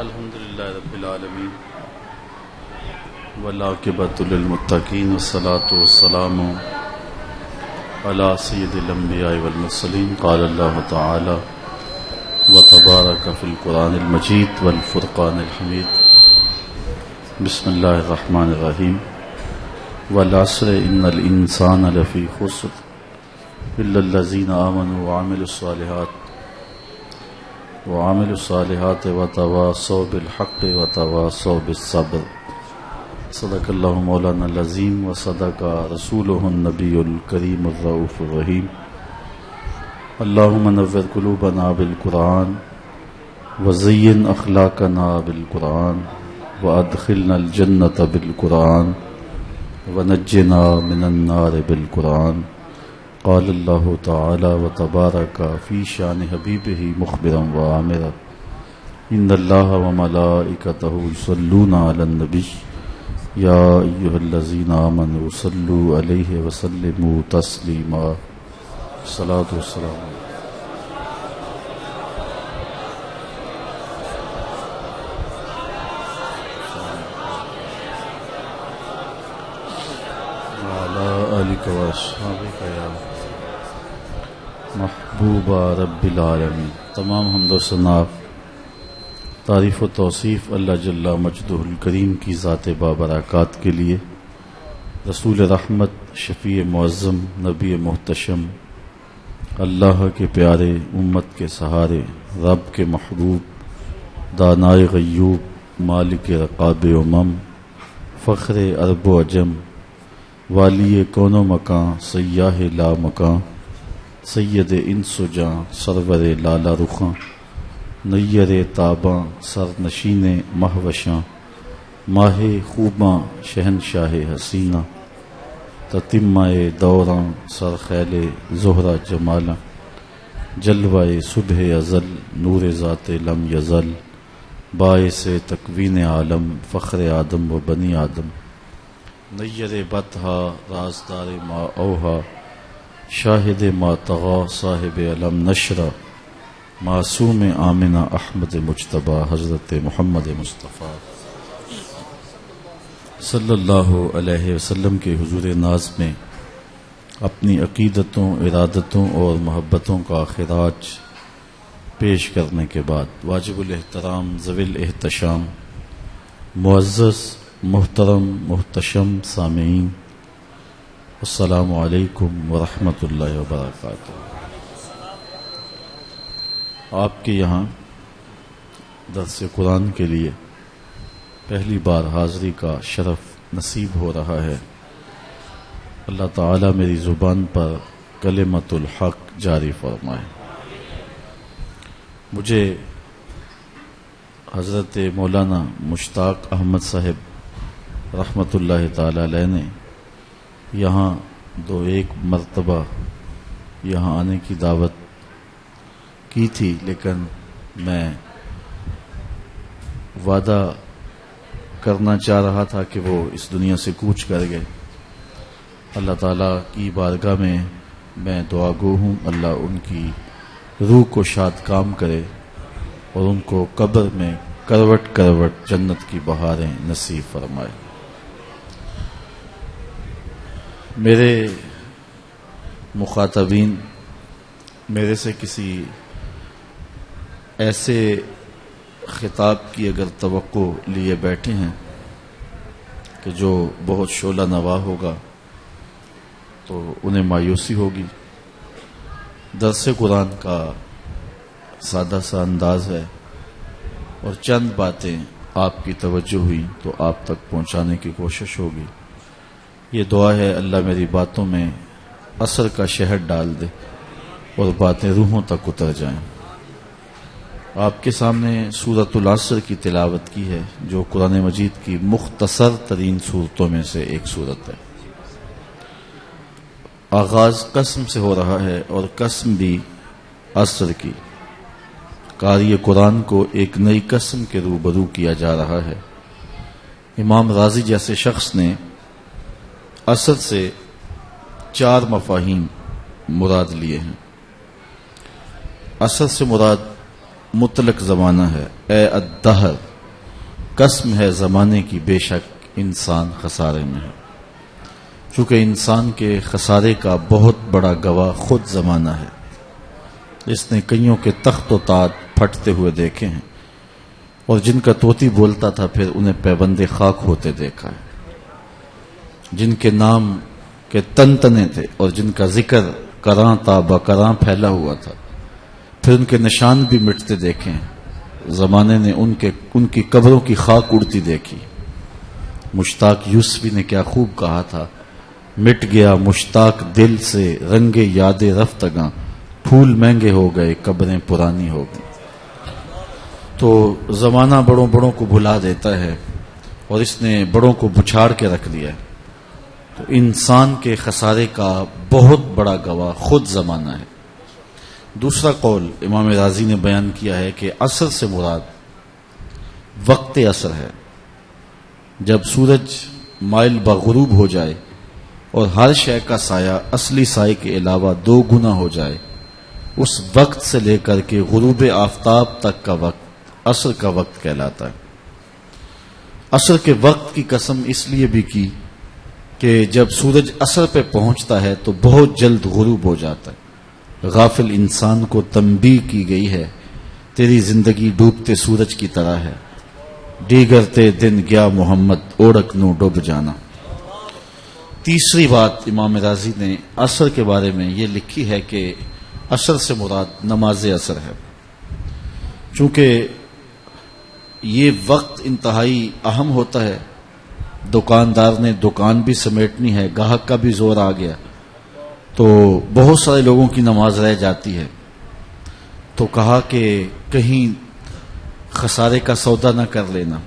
الحمدللہ رب العالمین والعاقبۃ للمتقین والصلاۃ والسلام علی سید الانبیاء والمرسلین قال اللہ تعالی وتبارک فی القرآن المجید والفرقان الحمید بسم اللہ الرحمن الرحیم والعصر ان الانسان لفی خسر الا الذین آمنوا وعملوا الصالحات وتواصوا بالحق وتواصوا بالصبر صدق اللہ مولانا العظیم وصدق رسولہ النبی الکریم الرؤوف الرحیم اللہم نور قلوبنا بالقرآن وزین اخلاقنا بالقرآن وادخلنا الجنة بالقرآن ونجنا من النار بالقرآن قال اللہ تعالی وتبارک فی شان حبیبہ مخبرا وعامرا ان اللہ وملائکتہ یصلون علی النبی یا ایہا الذین آمنوا صلوا علیہ وسلموا تسلیما صلاۃ والسلام وعلی آلک واصحابک یا محبوب رب العالمین۔ تمام حمد و ثنا، تعریف و توصیف اللہ جل مجدہ الکریم کی ذات بابرکات کے لیے، رسول رحمت، شفیع معظم، نبی محتشم، اللہ کے پیارے، امت کے سہارے، رب کے محبوب، دانائے غیوب، مالک رقاب امم، فخر عرب و عجم، والی کون و مکان، سیاہ لا مکان، سید انس و جاں، سرور لالا رخاں، نیر تاباں، سر نشین مہوشاں، ماہ خوباں، شہنشاہ حسینہ، تتمہ دوراں، سر خیل زہرہ جمالاں، جلوہ صبح ازل، نور ذات لم یزل، باعث تکوین عالم، فخر آدم و بنی آدم، نیر بطحا، رازدار ما اوہا، شاہد ما طغا، صاحب علم نشرہ، معصوم آمنہ احمد مجتبیٰ، حضرت محمد مصطفیٰ صلی اللہ علیہ وسلم کے حضور ناز میں اپنی عقیدتوں، ارادتوں اور محبتوں کا خراج پیش کرنے کے بعد واجب الاحترام، ذوی الاحتشام، معزز، محترم، محتشم سامعین، السلام علیکم ورحمۃ اللہ وبرکاتہ۔ آپ کے یہاں درس قرآن کے لیے پہلی بار حاضری کا شرف نصیب ہو رہا ہے۔ اللہ تعالیٰ میری زبان پر کلمۃ الحق جاری فرمائے۔ مجھے حضرت مولانا مشتاق احمد صاحب رحمۃ اللہ تعالی علیہ نے یہاں ایک مرتبہ یہاں آنے کی دعوت کی تھی، لیکن میں وعدہ کرنا چاہ رہا تھا کہ وہ اس دنیا سے کوچ کر گئے۔ اللہ تعالیٰ کی بارگاہ میں دعا گو ہوں، اللہ ان کی روح کو شاد کام کرے اور ان کو قبر میں کروٹ کروٹ جنت کی بہاریں نصیب فرمائے۔ میرے مخاطبین میرے سے کسی ایسے خطاب کی اگر توقع لیے بیٹھے ہیں کہ جو بہت شعلہ نوا ہوگا تو انہیں مایوسی ہوگی۔ درس قرآن کا سادہ سا انداز ہے اور چند باتیں آپ کی توجہ ہوئی تو آپ تک پہنچانے کی کوشش ہوگی۔ یہ دعا ہے اللہ میری باتوں میں اثر کا شہد ڈال دے اور باتیں روحوں تک اتر جائیں۔ آپ کے سامنے سورۃ العصر کی تلاوت کی ہے، جو قرآن مجید کی مختصر ترین صورتوں میں سے ایک صورت ہے۔ آغاز قسم سے ہو رہا ہے اور قسم بھی عصر کی۔ قاری قرآن کو ایک نئی قسم کے روبرو کیا جا رہا ہے۔ امام رازی جیسے شخص نے عصر سے 4 مفاہیم مراد لیے ہیں۔ عصر سے مراد مطلق زمانہ ہے، اے الدہر، قسم ہے زمانے کی بے شک انسان خسارے میں ہے۔ چونکہ انسان کے خسارے کا بہت بڑا گواہ خود زمانہ ہے۔ اس نے کئیوں کے تخت و تاج پھٹتے ہوئے دیکھے ہیں، اور جن کا طوطی بولتا تھا پھر انہیں پیوند خاک ہوتے دیکھا ہے، جن کے نام کے تن تنے تھے اور جن کا ذکر کراں تا بکراں پھیلا ہوا تھا، پھر ان کے نشان بھی مٹتے دیکھے ہیں۔ زمانے نے ان کی قبروں کی خاک اڑتی دیکھی۔ مشتاق یوسفی نے کیا خوب کہا تھا، مٹ گیا مشتاق دل سے رنگ یاد رفتگاں، پھول مہنگے ہو گئے قبریں پرانی ہو گئی۔ تو زمانہ بڑوں بڑوں کو بھلا دیتا ہے، اور اس نے بڑوں کو بچھاڑ کے رکھ دیا ہے۔ تو انسان کے خسارے کا بہت بڑا گواہ خود زمانہ ہے۔ دوسرا قول امام رازی نے بیان کیا ہے کہ عصر سے مراد وقت عصر ہے، جب سورج مائل بغروب ہو جائے اور ہر شے کا سایہ اصلی سائے کے علاوہ 2 گنا ہو جائے، اس وقت سے لے کر کے غروب آفتاب تک کا وقت عصر کا وقت کہلاتا ہے۔ عصر کے وقت کی قسم اس لیے بھی کی کہ جب سورج عصر پہ پہنچتا ہے تو بہت جلد غروب ہو جاتا ہے۔ غافل انسان کو تنبیہ کی گئی ہے، تیری زندگی ڈوبتے سورج کی طرح ہے، دیگرتے دن گیا محمد اوڑک نو ڈوب جانا۔ تیسری بات امام رازی نے عصر کے بارے میں یہ لکھی ہے کہ عصر سے مراد نماز عصر ہے، چونکہ یہ وقت انتہائی اہم ہوتا ہے۔ دکاندار نے دکان بھی سمیٹنی ہے، گاہک کا بھی زور آ گیا، تو بہت سارے لوگوں کی نماز رہ جاتی ہے۔ تو کہا کہ کہیں خسارے کا سودا نہ کر لینا،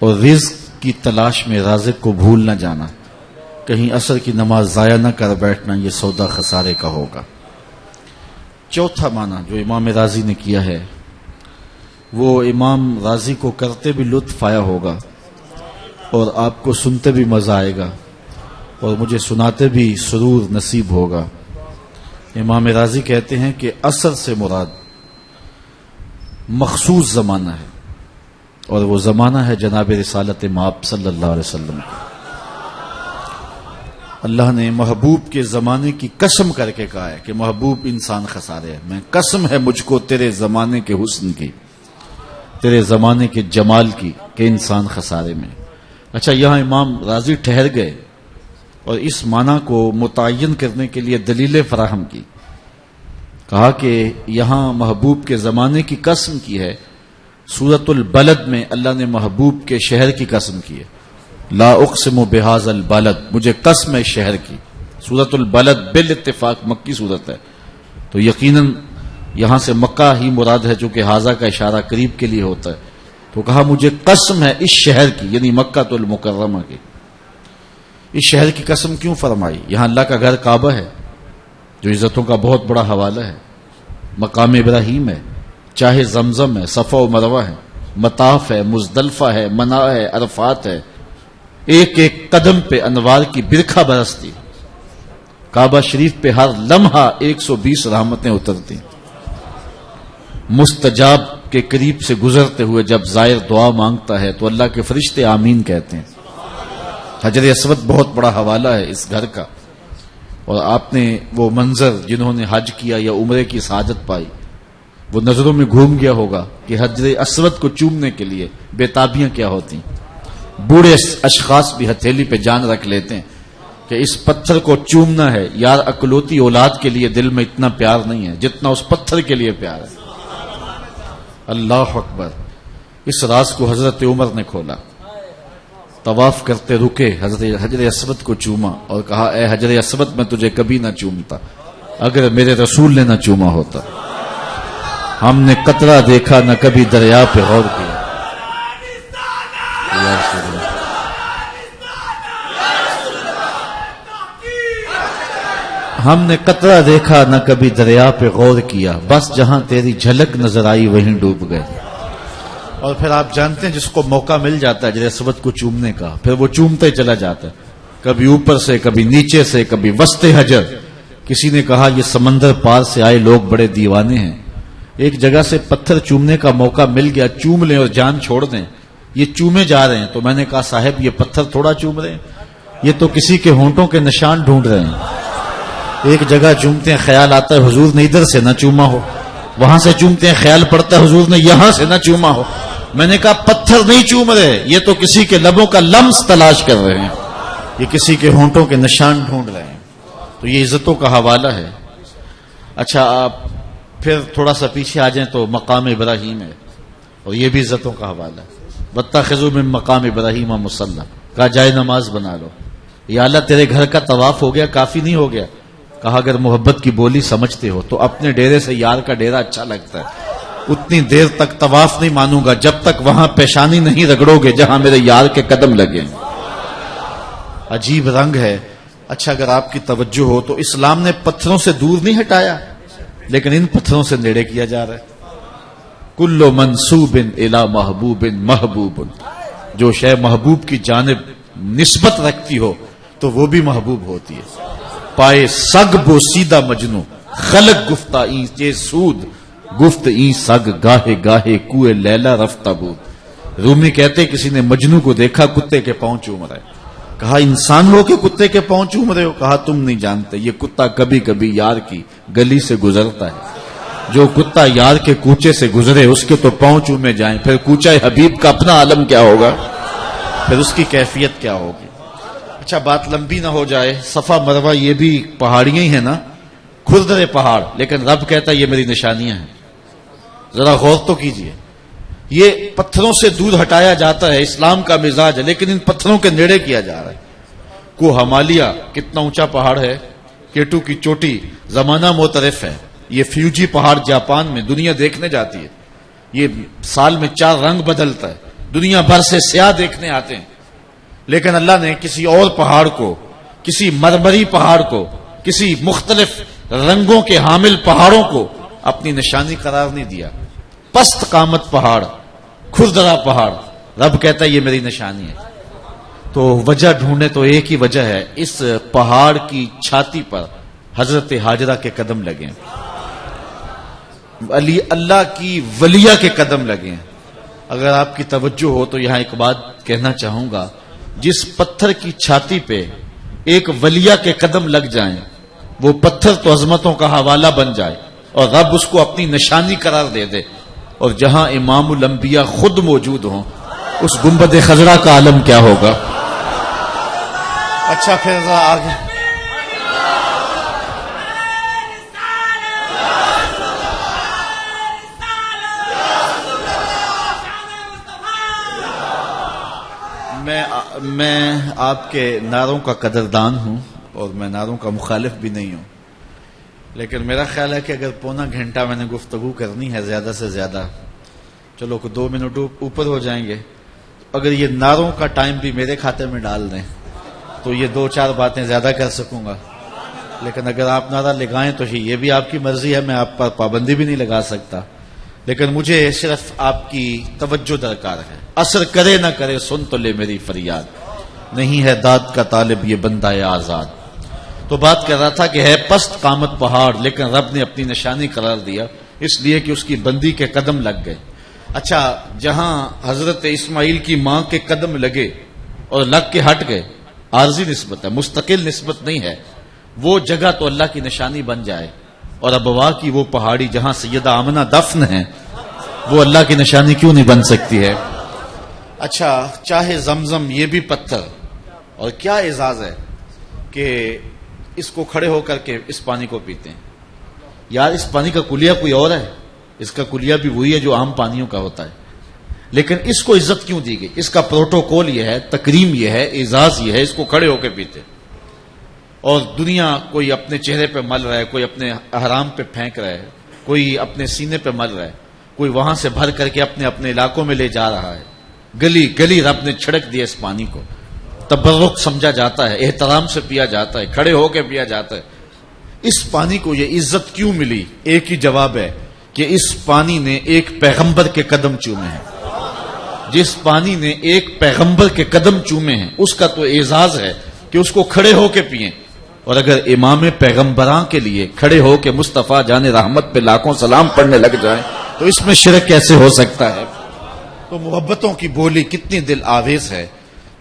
اور رزق کی تلاش میں رازق کو بھول نہ جانا، کہیں عصر کی نماز ضائع نہ کر بیٹھنا، یہ سودا خسارے کا ہوگا۔ چوتھا معنی جو امام رازی نے کیا ہے، وہ امام رازی کو کرتے بھی لطف آیا ہوگا، اور آپ کو سنتے بھی مزہ آئے گا، اور مجھے سناتے بھی سرور نصیب ہوگا۔ امام رازی کہتے ہیں کہ عصر سے مراد مخصوص زمانہ ہے، اور وہ زمانہ ہے جناب رسالت مآب صلی اللہ علیہ وسلم کا۔ اللہ نے محبوب کے زمانے کی قسم کر کے کہا ہے کہ محبوب انسان خسارے ہے، میں قسم ہے مجھ کو تیرے زمانے کے حسن کی، تیرے زمانے کے جمال کی، کہ انسان خسارے میں۔ اچھا، یہاں امام رازی ٹھہر گئے اور اس معنی کو متعین کرنے کے لیے دلیلیں فراہم کی۔ کہا کہ یہاں محبوب کے زمانے کی قسم کی ہے، سورۃ البلد میں اللہ نے محبوب کے شہر کی قسم کی ہے، لا اقسم بہذا البلد، مجھے قسم ہے شہر کی۔ سورۃ البلد بالاتفاق مکی سورت ہے، تو یقیناً یہاں سے مکہ ہی مراد ہے، چونکہ ہاذا کا اشارہ قریب کے لیے ہوتا ہے۔ تو کہا مجھے قسم ہے اس شہر کی، یعنی مکہ المکرمہ کی۔ اس شہر کی قسم کیوں فرمائی؟ یہاں اللہ کا گھر کعبہ ہے، جو عزتوں کا بہت بڑا حوالہ ہے، مقام ابراہیم ہے، چاہے زمزم ہے، صفا و مروہ ہے، مطاف ہے، مزدلفہ ہے، منا ہے، عرفات ہے، ایک ایک قدم پہ انوار کی برکھا برستی، کعبہ شریف پہ ہر لمحہ 120 رحمتیں اترتی، مستجاب کے قریب سے گزرتے ہوئے جب زائر دعا مانگتا ہے تو اللہ کے فرشتے آمین کہتے ہیں۔ حجر اسود بہت بڑا حوالہ ہے اس گھر کا، اور آپ نے وہ منظر جنہوں نے حج کیا یا عمرے کی سعادت پائی، وہ نظروں میں گھوم گیا ہوگا کہ حجر اسود کو چومنے کے لیے بے تابیاں کیا ہوتی ہیں۔ بوڑھے اشخاص بھی ہتھیلی پہ جان رکھ لیتے ہیں کہ اس پتھر کو چومنا ہے، یار اکلوتی اولاد کے لیے دل میں اتنا پیار نہیں ہے جتنا اس پتھر کے لیے پیار ہے۔ اللہ اکبر۔ اس راز کو حضرت عمر نے کھولا، طواف کرتے رکے، حجر اسود کو چوما اور کہا اے حجر اسود میں تجھے کبھی نہ چومتا اگر میرے رسول نے نہ چوما ہوتا۔ ہم نے قطرہ دیکھا نہ کبھی دریا پہ غور کیا۔ ہم نے قطرہ دیکھا نہ کبھی دریا پہ غور کیا، بس جہاں تیری جھلک نظر آئی وہیں ڈوب گئے۔ اور پھر آپ جانتے ہیں جس کو موقع مل جاتا ہے حجر اسود کو چومنے کا، پھر وہ چومتے ہی چلا جاتا ہے، کبھی اوپر سے، کبھی نیچے سے، کبھی وسط حجر۔ کسی نے کہا یہ سمندر پار سے آئے لوگ بڑے دیوانے ہیں، ایک جگہ سے پتھر چومنے کا موقع مل گیا، چوم لیں اور جان چھوڑ دیں، یہ چومے جا رہے ہیں. تو میں نے کہا صاحب یہ پتھر تھوڑا چوم رہے ہیں, یہ تو کسی کے ہونٹوں کے نشان ڈھونڈ رہے ہیں. ایک جگہ چومتے ہیں, خیال آتا ہے حضور نے ادھر سے نہ چوما ہو, وہاں سے چومتے ہیں, خیال پڑتا ہے حضور نے یہاں سے نہ چوما ہو. میں نے کہا پتھر نہیں چوم رہے, یہ تو کسی کے لبوں کا لمس تلاش کر رہے ہیں, یہ کسی کے ہونٹوں کے نشان ڈھونڈ رہے ہیں. تو یہ عزتوں کا حوالہ ہے. اچھا آپ پھر تھوڑا سا پیچھے آ جائیں تو مقام ابراہیم ہے, اور یہ بھی عزتوں کا حوالہ ہے. واتخذوا من مقام ابراہیم مصلی, کہا جائے نماز بنا لو. یا اللہ تیرے گھر کا طواف ہو گیا, کافی نہیں ہو گیا؟ کہا اگر محبت کی بولی سمجھتے ہو تو اپنے ڈیرے سے یار کا ڈیرا اچھا لگتا ہے. اتنی دیر تک طواف نہیں مانوں گا جب تک وہاں پیشانی نہیں رگڑو گے جہاں میرے یار کے قدم لگے. عجیب رنگ ہے. اچھا اگر آپ کی توجہ ہو تو اسلام نے پتھروں سے دور نہیں ہٹایا, لیکن ان پتھروں سے نیڑے کیا جا رہا ہے. کل منسوب الی محبوب محبوب, جو شے محبوب کی جانب نسبت رکھتی ہو تو وہ بھی محبوب ہوتی ہے. پائے سگ بوسیدہ مجنو, خلق گفتہ این چے سود, گفت این سگ گاہے گاہے کوئے لیلا رفتہ بود. رومی کہتے کسی نے مجنو کو دیکھا کتے کے پاؤں چوم رہا ہے. کہا انسان ہو کے کتے کے پاؤں چوم رہے ہو؟ کہا تم نہیں جانتے, یہ کتا کبھی کبھی یار کی گلی سے گزرتا ہے. جو کتا یار کے کوچے سے گزرے اس کے تو پاؤں چومے جائیں, پھر کوچہ حبیب کا اپنا عالم کیا ہوگا, پھر اس کی کیفیت کیا ہوگی. اچھا بات لمبی نہ ہو جائے, صفا مروہ یہ بھی پہاڑیاں ہی ہیں نا, کھردرے پہاڑ, لیکن رب کہتا ہے یہ میری نشانیاں ہیں. ذرا غور تو کیجئے, یہ پتھروں سے دور ہٹایا جاتا ہے, اسلام کا مزاج ہے, لیکن ان پتھروں کے نیڑے کیا جا رہا ہے. کو ہمالیہ کتنا اونچا پہاڑ ہے, کیٹو کی چوٹی زمانہ معترف ہے. یہ فیوجی پہاڑ جاپان میں دنیا دیکھنے جاتی ہے. یہ سال میں 4 رنگ بدلتا ہے, دنیا بھر سے سیاح دیکھنے آتے ہیں. لیکن اللہ نے کسی اور پہاڑ کو, کسی مرمری پہاڑ کو, کسی مختلف رنگوں کے حامل پہاڑوں کو اپنی نشانی قرار نہیں دیا. پست قامت پہاڑ, کھردرا پہاڑ, رب کہتا ہے یہ میری نشانی ہے. تو وجہ ڈھونڈے تو ایک ہی وجہ ہے, اس پہاڑ کی چھاتی پر حضرت ہاجرہ کے قدم لگے, علی اللہ کی ولیہ کے قدم لگے. اگر آپ کی توجہ ہو تو یہاں ایک بات کہنا چاہوں گا, جس پتھر کی چھاتی پہ ایک ولیہ کے قدم لگ جائیں وہ پتھر تو عظمتوں کا حوالہ بن جائے اور رب اس کو اپنی نشانی قرار دے دے, اور جہاں امام الانبیاء خود موجود ہوں اس گنبد خضرا کا عالم کیا ہوگا. اچھا پھر آگے میں آپ کے نعروں کا قدردان ہوں اور میں نعروں کا مخالف بھی نہیں ہوں, لیکن میرا خیال ہے کہ اگر پونا گھنٹہ میں نے گفتگو کرنی ہے زیادہ سے زیادہ, چلو 2 منٹ اوپر ہو جائیں گے, اگر یہ نعروں کا ٹائم بھی میرے کھاتے میں ڈال دیں تو یہ 2-4 باتیں زیادہ کر سکوں گا. لیکن اگر آپ نعرہ لگائیں تو یہ بھی آپ کی مرضی ہے, میں آپ پر پابندی بھی نہیں لگا سکتا. لیکن مجھے صرف آپ کی توجہ درکار ہے. اثر کرے نہ کرے سن تو لے میری فریاد, نہیں ہے داد کا طالب یہ بندہ آزاد. تو بات کر رہا تھا کہ ہے پست قامت پہاڑ, لیکن رب نے اپنی نشانی قرار دیا اس لیے کہ اس کی بندی کے قدم لگ گئے. اچھا جہاں حضرت اسماعیل کی ماں کے قدم لگے اور لگ کے ہٹ گئے, عارضی نسبت ہے, مستقل نسبت نہیں ہے, وہ جگہ تو اللہ کی نشانی بن جائے, اور ابوا کی وہ پہاڑی جہاں سیدہ آمنہ دفن ہے وہ اللہ کی نشانی کیوں نہیں بن سکتی ہے. اچھا چاہے زمزم یہ بھی پتھر, اور کیا اعزاز ہے کہ اس کو کھڑے ہو کر کے اس پانی کو پیتے ہیں. یار اس پانی کا کلیہ کوئی اور ہے, اس کا کلیہ بھی وہی ہے جو عام پانیوں کا ہوتا ہے, لیکن اس کو عزت کیوں دی گئی؟ اس کا پروٹوکول یہ ہے, تکریم یہ ہے, اعزاز یہ ہے, اس کو کھڑے ہو کے پیتے. اور دنیا کوئی اپنے چہرے پہ مل رہا ہے, کوئی اپنے احرام پہ پھینک رہا ہے, کوئی اپنے سینے پہ مل رہا ہے, کوئی وہاں سے بھر کر کے اپنے اپنے علاقوں میں لے جا رہا ہے. گلی گلی رب نے چھڑک دیا اس پانی کو, تبرک سمجھا جاتا ہے, احترام سے پیا جاتا ہے, کھڑے ہو کے پیا جاتا ہے. اس پانی کو یہ عزت کیوں ملی؟ ایک ہی جواب ہے کہ اس پانی نے ایک پیغمبر کے قدم چومے ہیں. جس پانی نے ایک پیغمبر کے قدم چومے ہیں اس کا تو اعزاز ہے کہ اس کو کھڑے ہو کے پئیں. اور اگر امام پیغمبراں کے لیے کھڑے ہو کے مصطفیٰ جان رحمت پہ لاکھوں سلام پڑھنے لگ جائیں تو اس میں شرک کیسے ہو سکتا ہے؟ تو محبتوں کی بولی کتنی دل آویز ہے.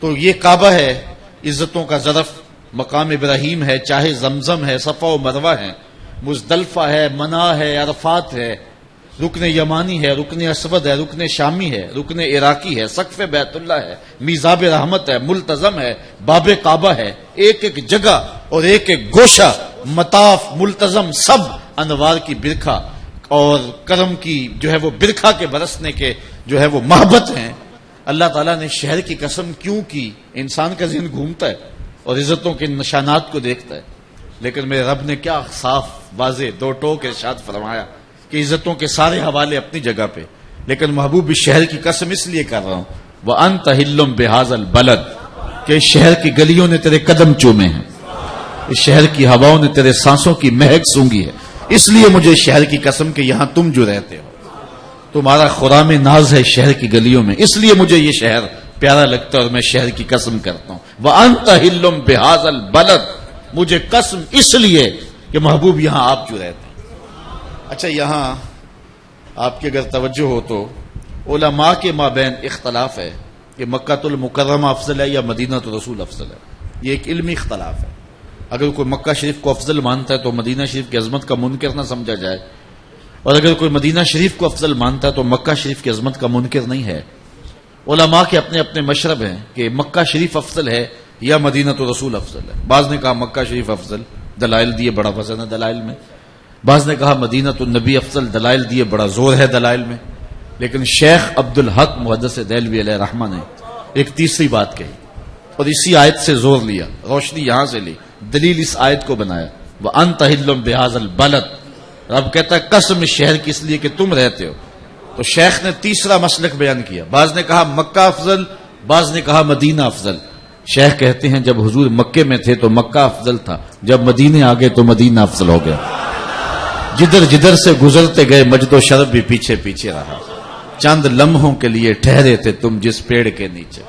تو یہ کعبہ ہے، عزتوں کا ظرف، مقام ابراہیم ہے، چاہے زمزم ہے، صفا و مروہ ہے، مزدلفہ ہے، منا ہے، عرفات ہے، رکن یمانی ہے، رکن اسود ہے، رکن شامی ہے، رکن عراقی ہے، سقف بیت اللہ ہے، میزاب رحمت ہے، ملتزم ہے، باب کعبہ ہے. ایک ایک جگہ اور ایک ایک گوشہ، مطاف، ملتزم، سب انوار کی برکھا اور کرم کی جو ہے وہ برکھا کے برسنے کے جو ہے وہ محبت ہیں. اللہ تعالیٰ نے شہر کی قسم کیوں کی؟ انسان کا ذہن گھومتا ہے اور عزتوں کے نشانات کو دیکھتا ہے، لیکن میرے رب نے کیا صاف واضح دو ٹوک ارشاد فرمایا کہ عزتوں کے سارے حوالے اپنی جگہ پہ، لیکن محبوب اس شہر کی قسم اس لیے کر رہا ہوں وَأَنْتَ حِلٌّ بِهَذَا الْبَلَدِ کہ اس شہر کی گلیوں نے تیرے قدم چومے ہیں، اس شہر کی ہواؤں نے تیرے سانسوں کی مہک سونگھی ہے. اس لیے مجھے شہر کی قسم کہ یہاں تم جو رہتے ہو تمہارا خرام ناز ہے شہر کی گلیوں میں، اس لیے مجھے یہ شہر پیارا لگتا ہے اور میں شہر کی قسم کرتا ہوں. وَأَنْتَ حِلٌّ بِهَذَا الْبَلَدِ مجھے قسم اس لیے کہ محبوب یہاں آپ جو رہتے ہیں. اچھا، یہاں آپ کی اگر توجہ ہو تو علماء کے مابین اختلاف ہے کہ مکہ المکرمہ افضل ہے یا مدینہ الرسول افضل ہے. یہ ایک علمی اختلاف ہے. اگر کوئی مکہ شریف کو افضل مانتا ہے تو مدینہ شریف کی عظمت کا منکر نہ سمجھا جائے، اور اگر کوئی مدینہ شریف کو افضل مانتا ہے تو مکہ شریف کی عظمت کا منکر نہیں ہے. علماء کے اپنے اپنے مشرب ہیں کہ مکہ شریف افضل ہے یا مدینہ الرسول افضل ہے. بعض نے کہا مکہ شریف افضل، دلائل دیے، بڑا وزن ہے دلائل میں. بعض نے کہا مدینہ النبی افضل، دلائل دیے، بڑا زور ہے دلائل میں. لیکن شیخ عبد الحق محدث دہلوی علیہ رحمہ نے ایک تیسری بات کہی اور اسی آیت سے زور لیا، روشنی یہاں سے لی، دلیل اس آیت کو بنایا. وَأَنْتَ حِلٌّ بِهَذَا الْبَلَدِ رب کہتا ہے قسم اس شہر کی اس لیے کہ تم رہتے ہو. تو شیخ نے تیسرا مسلک بیان کیا. بعض نے کہا مکہ افضل، بعض نے کہا مدینہ افضل. شیخ کہتے ہیں جب حضور مکے میں تھے تو مکہ افضل تھا، جب مدینے آ گئے تو مدینہ افضل ہو گیا. جدھر جدھر سے گزرتے گئے مجد و شرف بھی پیچھے پیچھے رہا. چند لمحوں کے لیے ٹھہرے تھے تم جس پیڑ کے نیچے،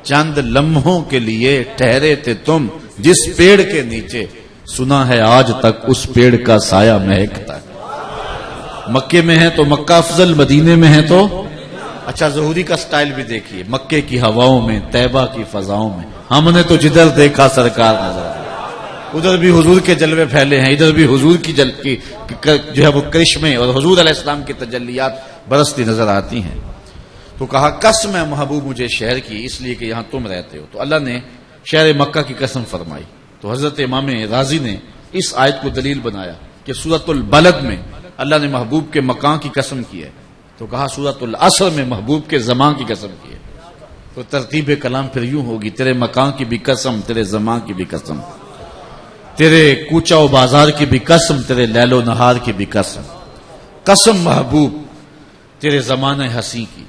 چند لمحوں کے لیے ٹھہرے تھے تم جس پیڑ کے نیچے، سنا ہے آج تک اس پیڑ کا سایہ مہکتا ہے. مکے میں ہے تو مکہ افضل، مدینے میں ہے تو اچھا. ظہوری کا سٹائل بھی دیکھیے، مکے کی ہواؤں میں، طیبہ کی فضاؤں میں ہم نے تو جدھر دیکھا سرکار نظر آئی. ادھر بھی حضور کے جلوے پھیلے ہیں، ادھر بھی حضور کی جو ہے وہ کرشمے اور حضور علیہ السلام کی تجلیات برستی نظر آتی ہیں. تو کہا قسم ہے محبوب مجھے شہر کی اس لیے کہ یہاں تم رہتے ہو. تو اللہ نے شہر مکہ کی قسم فرمائی. تو حضرت امام رازی نے اس آیت کو دلیل بنایا کہ سورۃ البلد میں اللہ نے محبوب کے مکان کی قسم کی ہے، تو کہا سورۃ العصر میں محبوب کے زمان کی قسم کی ہے. تو ترتیب کلام پھر یوں ہوگی، تیرے مکان کی بھی قسم، تیرے زمان کی بھی قسم، تیرے کوچہ و بازار کی بھی قسم، تیرے لیل و نہار کی بھی قسم. قسم محبوب تیرے زمانہ ہنسی کی،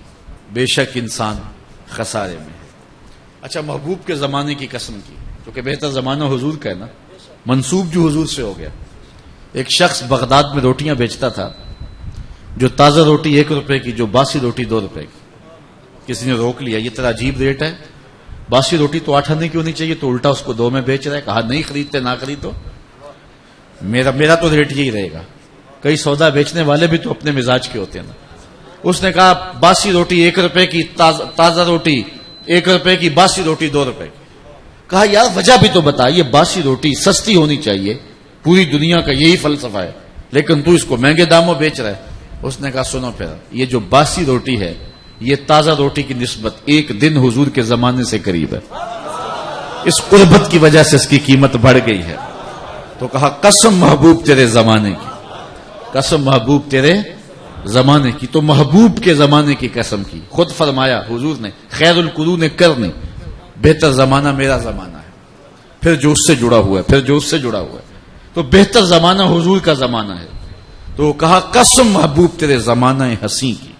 بے شک انسان خسارے میں ہے. اچھا، محبوب کے زمانے کی قسم کی، کیونکہ بہتر زمانہ حضور کا ہے نا، منسوب جو حضور سے ہو گیا. ایک شخص بغداد میں روٹیاں بیچتا تھا، جو تازہ روٹی 1 روپے کی، جو باسی روٹی 2 روپے کی. کسی نے روک لیا، یہ تیرا عجیب ریٹ ہے، باسی روٹی تو 8 آنے کی ہونی چاہیے، تو الٹا اس کو 2 میں بیچ رہا ہے. کہا نہیں خریدتے نہ خریدو، میرا تو ریٹ یہی رہے گا. کئی سودا بیچنے والے بھی تو اپنے مزاج کے ہوتے ہیں نا. اس نے کہا باسی روٹی 1 روپے کی، تازہ روٹی 1 روپے کی، باسی روٹی 2 روپے کی. کہا یار وجہ بھی تو بتا، یہ باسی روٹی سستی ہونی چاہیے، پوری دنیا کا یہی فلسفہ ہے، لیکن تو اس کو مہنگے داموں بیچ رہا ہے. اس نے کہا سنو پھر، یہ جو باسی روٹی ہے یہ تازہ روٹی کی نسبت 1 دن حضور کے زمانے سے قریب ہے، اس قربت کی وجہ سے اس کی قیمت بڑھ گئی ہے. تو کہا قسم محبوب تیرے زمانے کی، قسم محبوب تیرے زمانے کی. تو محبوب کے زمانے کی قسم کی. خود فرمایا حضور نے خیر القرون قرنی، بہتر زمانہ میرا زمانہ ہے، پھر جو اس سے جڑا ہوا ہے، پھر جو اس سے جڑا ہوا ہے. تو بہتر زمانہ حضور کا زمانہ ہے. تو کہا قسم محبوب تیرے زمانہ ہنسی کی.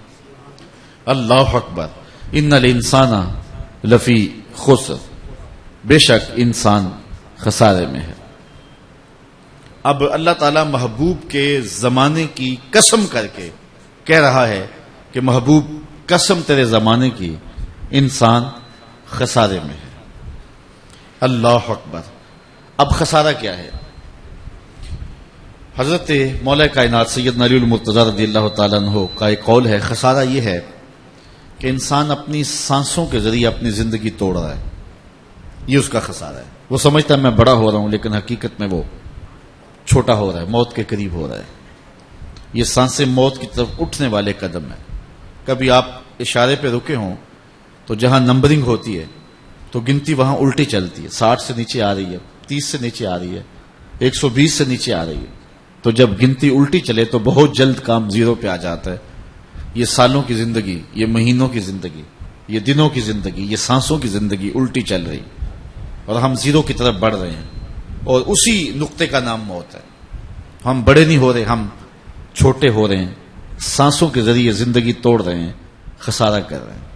اللہ اکبر. ان الانسان لفی خسر، بے شک انسان خسارے میں ہے. اب اللہ تعالی محبوب کے زمانے کی قسم کر کے کہہ رہا ہے کہ محبوب قسم تیرے زمانے کی، انسان خسارے میں ہے. اللہ اکبر. اب خسارہ کیا ہے؟ حضرت مولا کائنات سیدنا علی المرتضی رضی اللہ تعالیٰ عنہ کا ایک قول ہے، خسارہ یہ ہے کہ انسان اپنی سانسوں کے ذریعے اپنی زندگی توڑ رہا ہے، یہ اس کا خسارہ ہے۔ وہ سمجھتا ہے میں بڑا ہو رہا ہوں، لیکن حقیقت میں وہ چھوٹا ہو رہا ہے، موت کے قریب ہو رہا ہے۔ یہ سانسیں موت کی طرف اٹھنے والے قدم ہیں۔ کبھی آپ اشارے پہ رکے ہوں تو جہاں نمبرنگ ہوتی ہے تو گنتی وہاں الٹی چلتی ہے، 60 سے نیچے آ رہی ہے، 30 سے نیچے آ رہی ہے، 120 سے نیچے آ رہی ہے۔ تو جب گنتی الٹی چلے تو بہت جلد کام زیرو پہ آ جاتا ہے۔ یہ سالوں کی زندگی، یہ مہینوں کی زندگی، یہ دنوں کی زندگی، یہ سانسوں کی زندگی الٹی چل رہی اور ہم زیرو کی طرف بڑھ رہے ہیں، اور اسی نقطے کا نام موت ہے۔ ہم بڑے نہیں ہو رہے، ہم چھوٹے ہو رہے ہیں، سانسوں کے ذریعے زندگی توڑ رہے ہیں، خسارہ کر رہے ہیں۔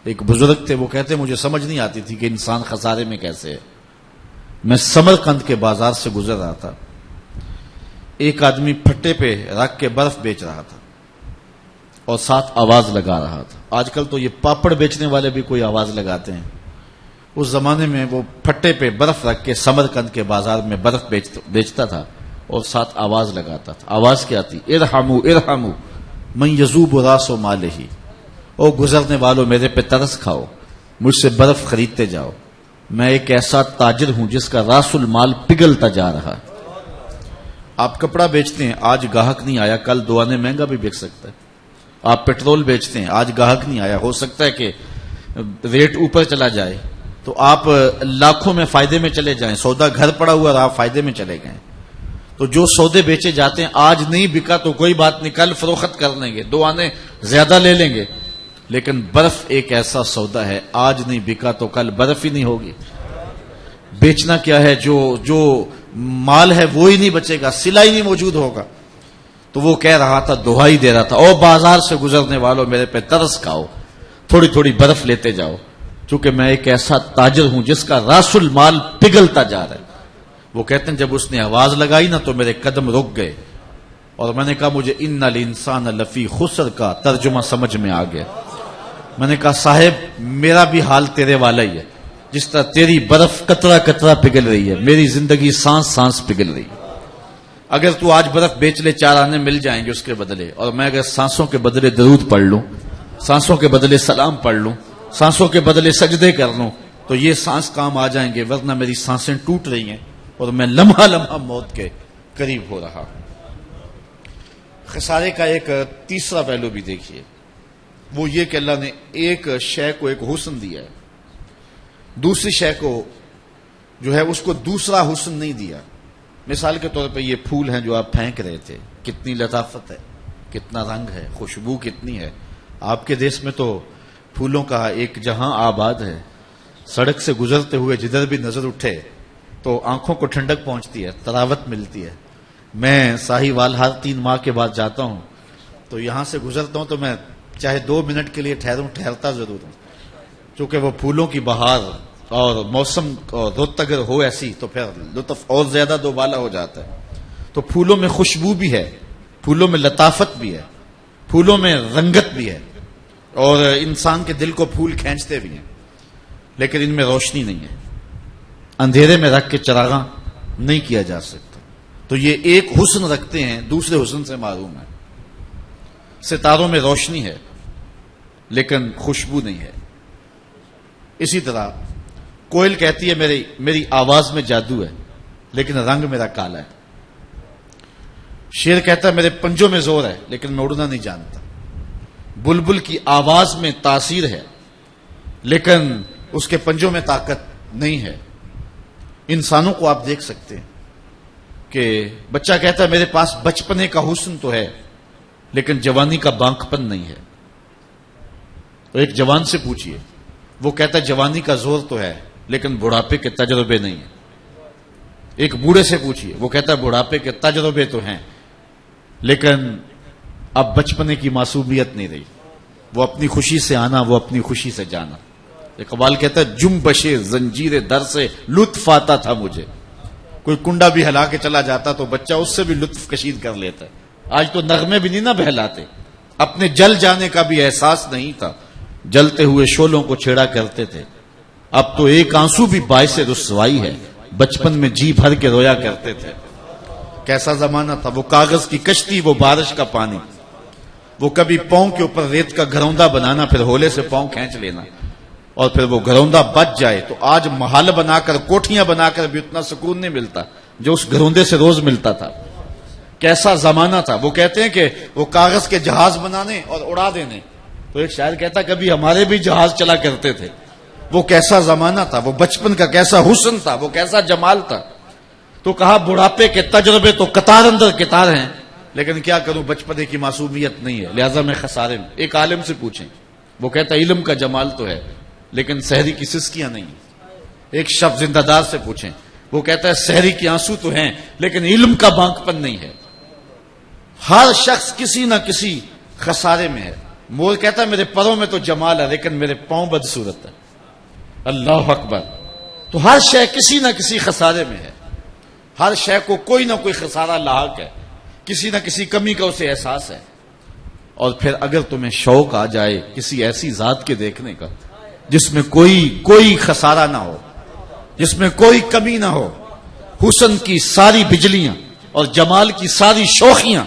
ایک بزرگ تھے، وہ کہتے مجھے سمجھ نہیں آتی تھی کہ انسان خسارے میں کیسے ہے۔ میں سمرقند کے بازار سے گزر رہا تھا، ایک آدمی پھٹے پہ رکھ کے برف بیچ رہا تھا اور ساتھ آواز لگا رہا تھا۔ آج کل تو یہ پاپڑ بیچنے والے بھی کوئی آواز لگاتے ہیں، اس زمانے میں وہ پھٹے پہ برف رکھ کے سمرقند کے بازار میں برف بیچتا تھا اور ساتھ آواز لگاتا تھا۔ آواز کیا تھی؟ ارحمو ارحمو من یذوب راس مالہ، او گزرنے والوں میرے پہ ترس کھاؤ، مجھ سے برف خریدتے جاؤ، میں ایک ایسا تاجر ہوں جس کا راس المال پگھلتا جا رہا ہے۔ آپ کپڑا بیچتے ہیں، آج گاہک نہیں آیا، کل 2 آنے مہنگا بھی بک سکتا ہے۔ آپ پیٹرول بیچتے ہیں، آج گاہک نہیں آیا، ہو سکتا ہے کہ ریٹ اوپر چلا جائے، تو آپ لاکھوں میں فائدے میں چلے جائیں، سودا گھر پڑا ہوا اور آپ فائدے میں چلے گئے۔ تو جو سودے بیچے جاتے ہیں، آج نہیں بکا تو کوئی بات نہیں، کل فروخت کر لیں گے، 2 آنے زیادہ لے لیں گے۔ لیکن برف ایک ایسا سودا ہے، آج نہیں بکا تو کل برف ہی نہیں ہوگی۔ بیچنا کیا ہے؟ جو مال ہے وہ ہی نہیں بچے گا، سلا ہی نہیں موجود ہوگا۔ تو وہ کہہ رہا تھا، دہائی دے رہا تھا، او بازار سے گزرنے والوں میرے پہ ترس کھاؤ، تھوڑی تھوڑی برف لیتے جاؤ، چونکہ میں ایک ایسا تاجر ہوں جس کا راس المال پگھلتا جا رہا ہے۔ وہ کہتے ہیں جب اس نے آواز لگائی نا تو میرے قدم رک گئے، اور میں نے کہا مجھے ان الانسان لفی خسر کا ترجمہ سمجھ میں آ گیا۔ میں نے کہا صاحب میرا بھی حال تیرے والا ہی ہے، جس طرح تیری برف قطرہ قطرہ پگھل رہی ہے، میری زندگی سانس سانس پگھل رہی ہے۔ اگر تو آج برف بیچ لے، 4 آنے مل جائیں گے اس کے بدلے، اور میں اگر سانسوں کے بدلے درود پڑھ لوں، سانسوں کے بدلے سلام پڑھ لوں، سانسوں کے بدلے سجدے کر لوں، تو یہ سانس کام آ جائیں گے، ورنہ میری سانسیں ٹوٹ رہی ہیں اور میں لمحہ لمحہ موت کے قریب ہو رہا ہوں۔ خسارے کا ایک تیسرا پہلو بھی دیکھیے، وہ یہ کہ اللہ نے ایک شے کو ایک حسن دیا ہے، دوسری شے کو جو ہے اس کو دوسرا حسن نہیں دیا۔ مثال کے طور پہ یہ پھول ہیں جو آپ پھینک رہے تھے، کتنی لطافت ہے، کتنا رنگ ہے، خوشبو کتنی ہے۔ آپ کے دیش میں تو پھولوں کا ایک جہاں آباد ہے، سڑک سے گزرتے ہوئے جدھر بھی نظر اٹھے تو آنکھوں کو ٹھنڈک پہنچتی ہے، تراوت ملتی ہے۔ میں ساہیوال ہر 3 ماہ کے بعد جاتا ہوں، تو یہاں سے گزرتا ہوں تو میں چاہے 2 منٹ کے لیے ٹھہرتا ضرور ہوں، چونکہ وہ پھولوں کی بہار اور موسم اور رت اگر ہو ایسی تو پھر لطف اور زیادہ دوبالا ہو جاتا ہے۔ تو پھولوں میں خوشبو بھی ہے، پھولوں میں لطافت بھی ہے، پھولوں میں رنگت بھی ہے، اور انسان کے دل کو پھول کھینچتے بھی ہیں، لیکن ان میں روشنی نہیں ہے، اندھیرے میں رکھ کے چراغاں نہیں کیا جا سکتا۔ تو یہ ایک حسن رکھتے ہیں، دوسرے حسن سے محروم ہے۔ ستاروں میں روشنی ہے لیکن خوشبو نہیں ہے۔ اسی طرح کوئل کہتی ہے میری آواز میں جادو ہے لیکن رنگ میرا کالا ہے۔ شیر کہتا ہے میرے پنجوں میں زور ہے لیکن میں اڑنا نہیں جانتا۔ بلبل کی آواز میں تاثیر ہے لیکن اس کے پنجوں میں طاقت نہیں ہے۔ انسانوں کو آپ دیکھ سکتے ہیں کہ بچہ کہتا ہے میرے پاس بچپنے کا حسن تو ہے لیکن جوانی کا بانکپن نہیں ہے۔ تو ایک جوان سے پوچھئے، وہ کہتا ہے جوانی کا زور تو ہے لیکن بڑھاپے کے تجربے نہیں ہیں۔ ایک بوڑھے سے پوچھئے، وہ کہتا ہے بڑھاپے کے تجربے تو ہیں لیکن اب بچپنے کی معصومیت نہیں رہی، وہ اپنی خوشی سے آنا، وہ اپنی خوشی سے جانا۔ اقبال کہتا ہے جنبش زنجیر در سے لطف آتا تھا مجھے۔ کوئی کنڈا بھی ہلا کے چلا جاتا تو بچہ اس سے بھی لطف کشید کر لیتا ہے۔ آج تو نغمے بھی نہیں نہ بہلاتے، اپنے جل جانے کا بھی احساس نہیں تھا، جلتے ہوئے شعلوں کو چھیڑا کرتے تھے۔ اب تو ایک آنسو بھی باعث رسوائی ہے، بچپن میں جی بھر کے رویا کرتے تھے۔ کیسا زمانہ تھا، وہ کاغذ کی کشتی، وہ بارش کا پانی۔ وہ کبھی پاؤں کے اوپر ریت کا گھروندا بنانا، پھر ہولے سے پاؤں کھینچ لینا، اور پھر وہ گھروندا بچ جائے تو آج محل بنا کر کوٹھیاں بنا کر بھی اتنا سکون نہیں ملتا جو اس گھروندے سے روز ملتا تھا۔ کیسا زمانہ تھا۔ وہ کہتے ہیں کہ وہ کاغذ کے جہاز بنانے اور اڑا دینے، تو ایک شاعر کہتا کبھی ہمارے بھی جہاز چلا کرتے تھے۔ وہ کیسا زمانہ تھا، وہ بچپن کا کیسا حسن تھا، وہ کیسا جمال تھا۔ تو کہا بڑھاپے کے تجربے تو قطار اندر قطار ہیں، لیکن کیا کروں بچپنے کی معصومیت نہیں ہے، لہذا میں خسارے میں۔ ایک عالم سے پوچھیں، وہ کہتا علم کا جمال تو ہے لیکن سحری کی سسکیاں نہیں۔ ایک شخص زندہ دار سے پوچھیں، وہ کہتا ہے سحری کی آنسو تو ہیں لیکن علم کا بانکپن نہیں ہے۔ ہر شخص کسی نہ کسی خسارے میں ہے۔ مور کہتا ہے میرے پروں میں تو جمال ہے لیکن میرے پاؤں بدصورت ہے۔ اللہ اکبر۔ تو ہر شے کسی نہ کسی خسارے میں ہے، ہر شے کو کوئی نہ کوئی خسارہ لاحق ہے، کسی نہ کسی کمی کا اسے احساس ہے۔ اور پھر اگر تمہیں شوق آ جائے کسی ایسی ذات کے دیکھنے کا جس میں کوئی خسارہ نہ ہو، جس میں کوئی کمی نہ ہو، حسن کی ساری بجلیاں اور جمال کی ساری شوخیاں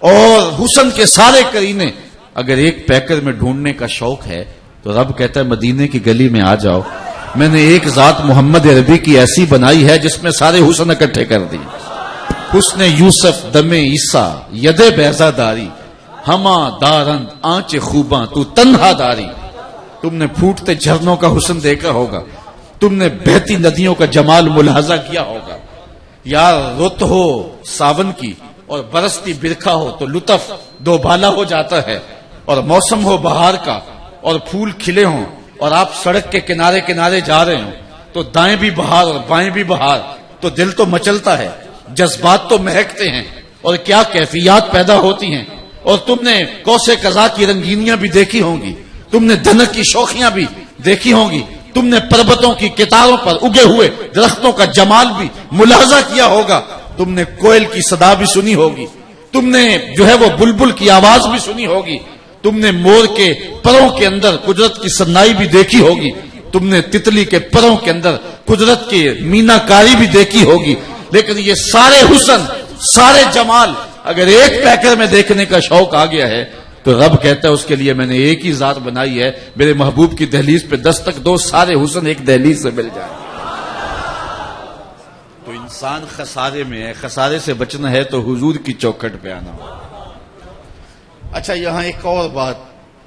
اور حسن کے سارے کرینے اگر ایک پیکر میں ڈھونڈنے کا شوق ہے تو رب کہتا ہے مدینے کی گلی میں آ جاؤ، میں نے ایک ذات محمد عربی کی ایسی بنائی ہے جس میں سارے حسن اکٹھے کر دیے۔ حسن یوسف دم عیسیٰ ید بیضا داری، ہما دارند آنچ خوباں تو تنہا داری۔ تم نے پھوٹتے جھرنوں کا حسن دیکھا ہوگا، تم نے بہتی ندیوں کا جمال ملاحظہ کیا ہوگا۔ یار رت ہو ساون کی اور برستی برکھا ہو تو لطف دو بالا ہو جاتا ہے، اور موسم ہو بہار کا اور پھول کھلے ہوں اور آپ سڑک کے کنارے کنارے جا رہے ہوں تو دائیں بھی بہار اور بائیں بھی بہار، تو دل تو مچلتا ہے، جذبات تو مہکتے ہیں اور کیا کیفیات پیدا ہوتی ہیں۔ اور تم نے کوسے قضا کی رنگینیاں بھی دیکھی ہوں گی، تم نے دھنک کی شوخیاں بھی دیکھی ہوں گی، تم نے پربتوں کی کتاروں پر اگے ہوئے درختوں کا جمال بھی ملاحظہ کیا ہوگا، تم نے کوئل کی صدا بھی سنی ہوگی، تم نے جو ہے وہ بلبل کی آواز بھی سنی ہوگی، تم نے مور کے پروں کے اندر قدرت کی صنائی بھی دیکھی ہوگی، تم نے تتلی کے پروں کے اندر قدرت کی مینا کاری بھی دیکھی ہوگی۔ لیکن یہ سارے حسن، سارے جمال اگر ایک پیکر میں دیکھنے کا شوق آ گیا ہے تو رب کہتا ہے اس کے لیے میں نے ایک ہی ذات بنائی ہے، میرے محبوب کی دہلیز پہ دستک دو، سارے حسن ایک دہلیز سے مل جائے۔ تو انسان خسارے میں ہے، خسارے سے بچنا ہے تو حضور کی چوکھٹ پہ آنا ہو۔ اچھا یہاں ایک اور بات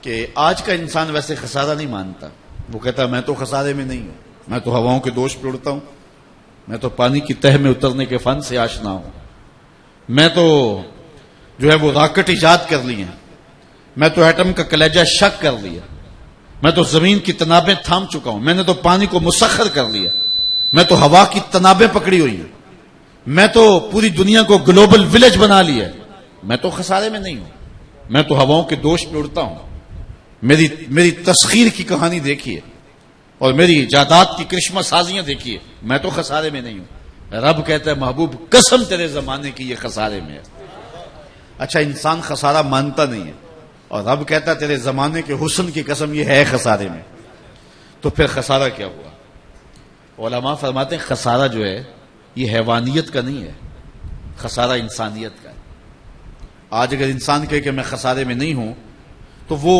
کہ آج کا انسان ویسے خسارہ نہیں مانتا، وہ کہتا ہے میں تو خسارے میں نہیں ہوں، میں تو ہواؤں کے دوش پہ اڑتا ہوں، میں تو پانی کی تہ میں اترنے کے فن سے آشنا ہوں، میں تو جو ہے وہ راکٹ ایجاد کر لی ہیں، میں تو ایٹم کا کلیجہ شک کر لیا، میں تو زمین کی تنابیں تھام چکا ہوں، میں نے تو پانی کو مسخر کر لیا، میں تو ہوا کی تنابیں پکڑی ہوئی ہیں، میں تو پوری دنیا کو گلوبل ولیج بنا لیا، میں تو خسارے میں نہیں ہوں، میں تو ہواؤں کے دوش پہ اڑتا ہوں، میری تسخیر کی کہانی دیکھیے اور میری جائیداد کی کرشمہ سازیاں دیکھیے، میں تو خسارے میں نہیں ہوں۔ رب کہتا ہے محبوب قسم تیرے زمانے کی یہ خسارے میں ہے۔ اچھا انسان خسارہ مانتا نہیں ہے اور رب کہتا ہے تیرے زمانے کے حسن کی قسم یہ ہے خسارے میں، تو پھر خسارہ کیا ہوا؟ علماء فرماتے ہیں خسارہ جو ہے یہ حیوانیت کا نہیں ہے، خسارہ انسانیت کا ہے۔ آج اگر انسان کہے کہ میں خسارے میں نہیں ہوں تو وہ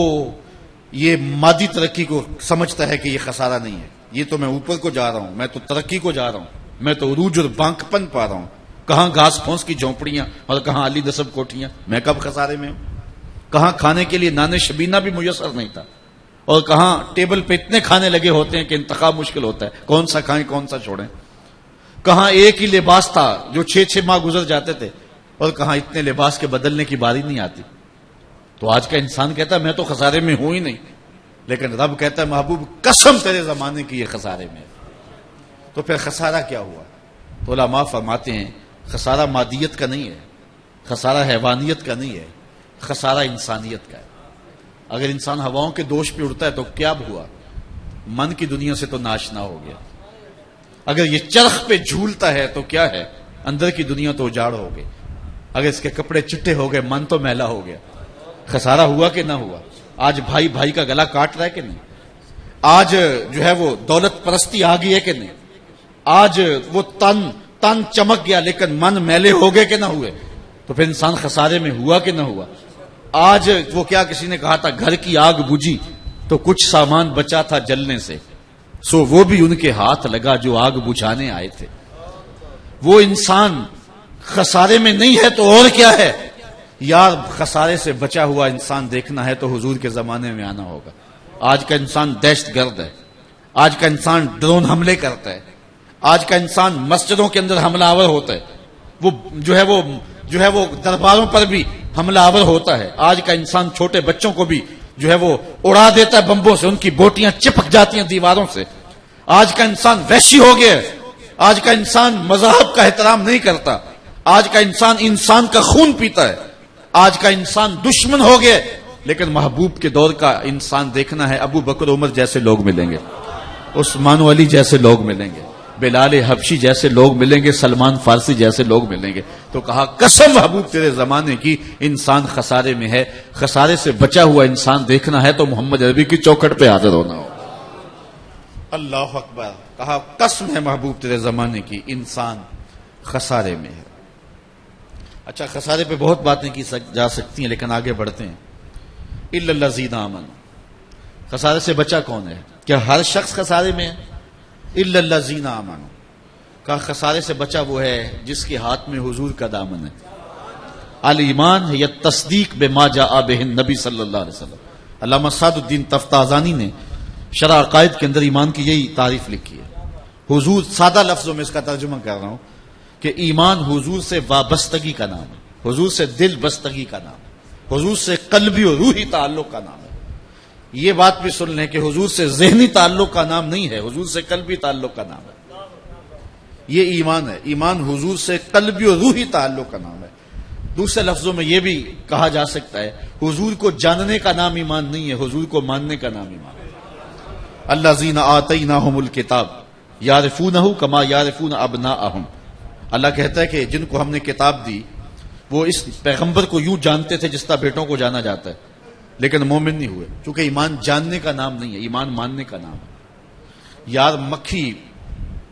یہ مادی ترقی کو سمجھتا ہے کہ یہ خسارہ نہیں ہے، یہ تو میں اوپر کو جا رہا ہوں، میں تو ترقی کو جا رہا ہوں، میں تو عروج اور بانکپن پا رہا ہوں، کہاں گھاس پھونس کی جھونپڑیاں اور کہاں علی نصب کوٹھیاں، میں کب خسارے میں ہوں؟ کہاں کھانے کے لیے نان شبینہ بھی میسر نہیں تھا اور کہاں ٹیبل پہ اتنے کھانے لگے ہوتے ہیں کہ انتخاب مشکل ہوتا ہے کون سا کھائیں کون سا چھوڑیں، کہاں ایک ہی لباس تھا جو 6 ماہ گزر جاتے تھے اور کہاں اتنے لباس کے بدلنے کی باری نہیں آتی۔ تو آج کا انسان کہتا ہے میں تو خسارے میں ہوں ہی نہیں، لیکن رب کہتا ہے محبوب قسم تیرے زمانے کی یہ خسارے میں ہے۔ تو پھر خسارہ کیا ہوا؟ تو علماء فرماتے ہیں خسارہ مادیت کا نہیں ہے، خسارہ حیوانیت کا نہیں ہے، خسارہ انسانیت کا ہے۔ اگر انسان ہواؤں کے دوش پہ اڑتا ہے تو کیا ہوا؟ من کی دنیا سے تو ناشنا ہو گیا۔ اگر یہ چرخ پہ جھولتا ہے تو کیا ہے؟ اندر کی دنیا تو اجاڑ ہو گئی۔ اگر اس کے کپڑے چٹے ہو گئے من تو میلا ہو گیا۔ خسارہ ہوا کہ نہ ہوا؟ آج بھائی بھائی کا گلا کاٹ رہا ہے کہ نہیں؟ آج جو ہے وہ دولت پرستی آ گئی ہے کہ نہیں؟ آج وہ تن چمک گیا لیکن من میلے ہو گئے کہ نہ ہوئے؟ تو پھر انسان خسارے میں ہوا کہ نہ ہوا؟ آج وہ کیا کسی نے کہا تھا گھر کی آگ بجھی تو کچھ سامان بچا تھا جلنے سے، سو وہ بھی ان کے ہاتھ لگا جو آگ بجھانے آئے تھے۔ وہ انسان خسارے میں نہیں ہے تو اور کیا ہے؟ یار خسارے سے بچا ہوا انسان دیکھنا ہے تو حضور کے زمانے میں آنا ہوگا۔ آج کا انسان دہشت گرد ہے، آج کا انسان ڈرون حملے کرتا ہے، آج کا انسان مسجدوں کے اندر حملہ آور ہوتا ہے، وہ جو ہے وہ درباروں پر بھی حملہ آور ہوتا ہے۔ آج کا انسان چھوٹے بچوں کو بھی جو ہے وہ اڑا دیتا ہے بمبوں سے، ان کی بوٹیاں چپک جاتی ہیں دیواروں سے۔ آج کا انسان وحشی ہو گیا ہے، آج کا انسان مذہب کا احترام نہیں کرتا، آج کا انسان کا خون پیتا ہے، آج کا انسان دشمن ہو گیا۔ لیکن محبوب کے دور کا انسان دیکھنا ہے، ابو بکر عمر جیسے لوگ ملیں گے، عثمان و علی جیسے لوگ ملیں گے، بلال حبشی جیسے لوگ ملیں گے، سلمان فارسی جیسے لوگ ملیں گے۔ تو کہا قسم محبوب تیرے زمانے کی، انسان خسارے میں ہے، خسارے سے بچا ہوا انسان دیکھنا ہے تو محمد عربی کی چوکھٹ پہ حاضر ہونا ہو۔ اللہ اکبر، کہا قسم ہے محبوب تیرے زمانے کی، انسان خسارے میں ہے۔ اچھا، خسارے پہ بہت باتیں کی جا سکتی ہیں لیکن آگے بڑھتے ہیں۔ الا الذین آمنوا، خسارے سے بچا کون ہے؟ کیا ہر شخص خسارے میں ہے؟ الا الذین آمنوا، کہا خسارے سے بچا وہ ہے جس کے ہاتھ میں حضور کا دامن ہے۔ الایمان ہے یا تصدیق بما جاء بہ النبی صلی اللہ علیہ وسلم۔ علامہ سعد الدین تفتازانی نے شرح عقائد کے اندر ایمان کی یہی تعریف لکھی ہے۔ حضور، سادہ لفظوں میں اس کا ترجمہ کر رہا ہوں کہ ایمان حضور سے وابستگی کا نام ہے، حضور سے دل بستگی کا نام ہے، حضور سے قلبی اور روحی تعلق کا نام ہے۔ یہ بات بھی سن لیں کہ حضور سے ذہنی تعلق کا نام نہیں ہے، حضور سے قلبی تعلق کا نام ہے۔ یہ ایمان ہے، ایمان حضور سے قلبی اور روحی تعلق کا نام ہے۔ دوسرے لفظوں میں یہ بھی کہا جا سکتا ہے حضور کو جاننے کا نام ایمان نہیں ہے، حضور کو ماننے کا نام ایمان ہے۔ الذین آتیناہم الکتاب یعرفونہ کما یعرفون ابناءہم، اللہ کہتا ہے کہ جن کو ہم نے کتاب دی وہ اس پیغمبر کو یوں جانتے تھے جس طرح بیٹوں کو جانا جاتا ہے، لیکن مومن نہیں ہوئے، کیونکہ ایمان جاننے کا نام نہیں ہے، ایمان ماننے کا نام ہے۔ یار مکھی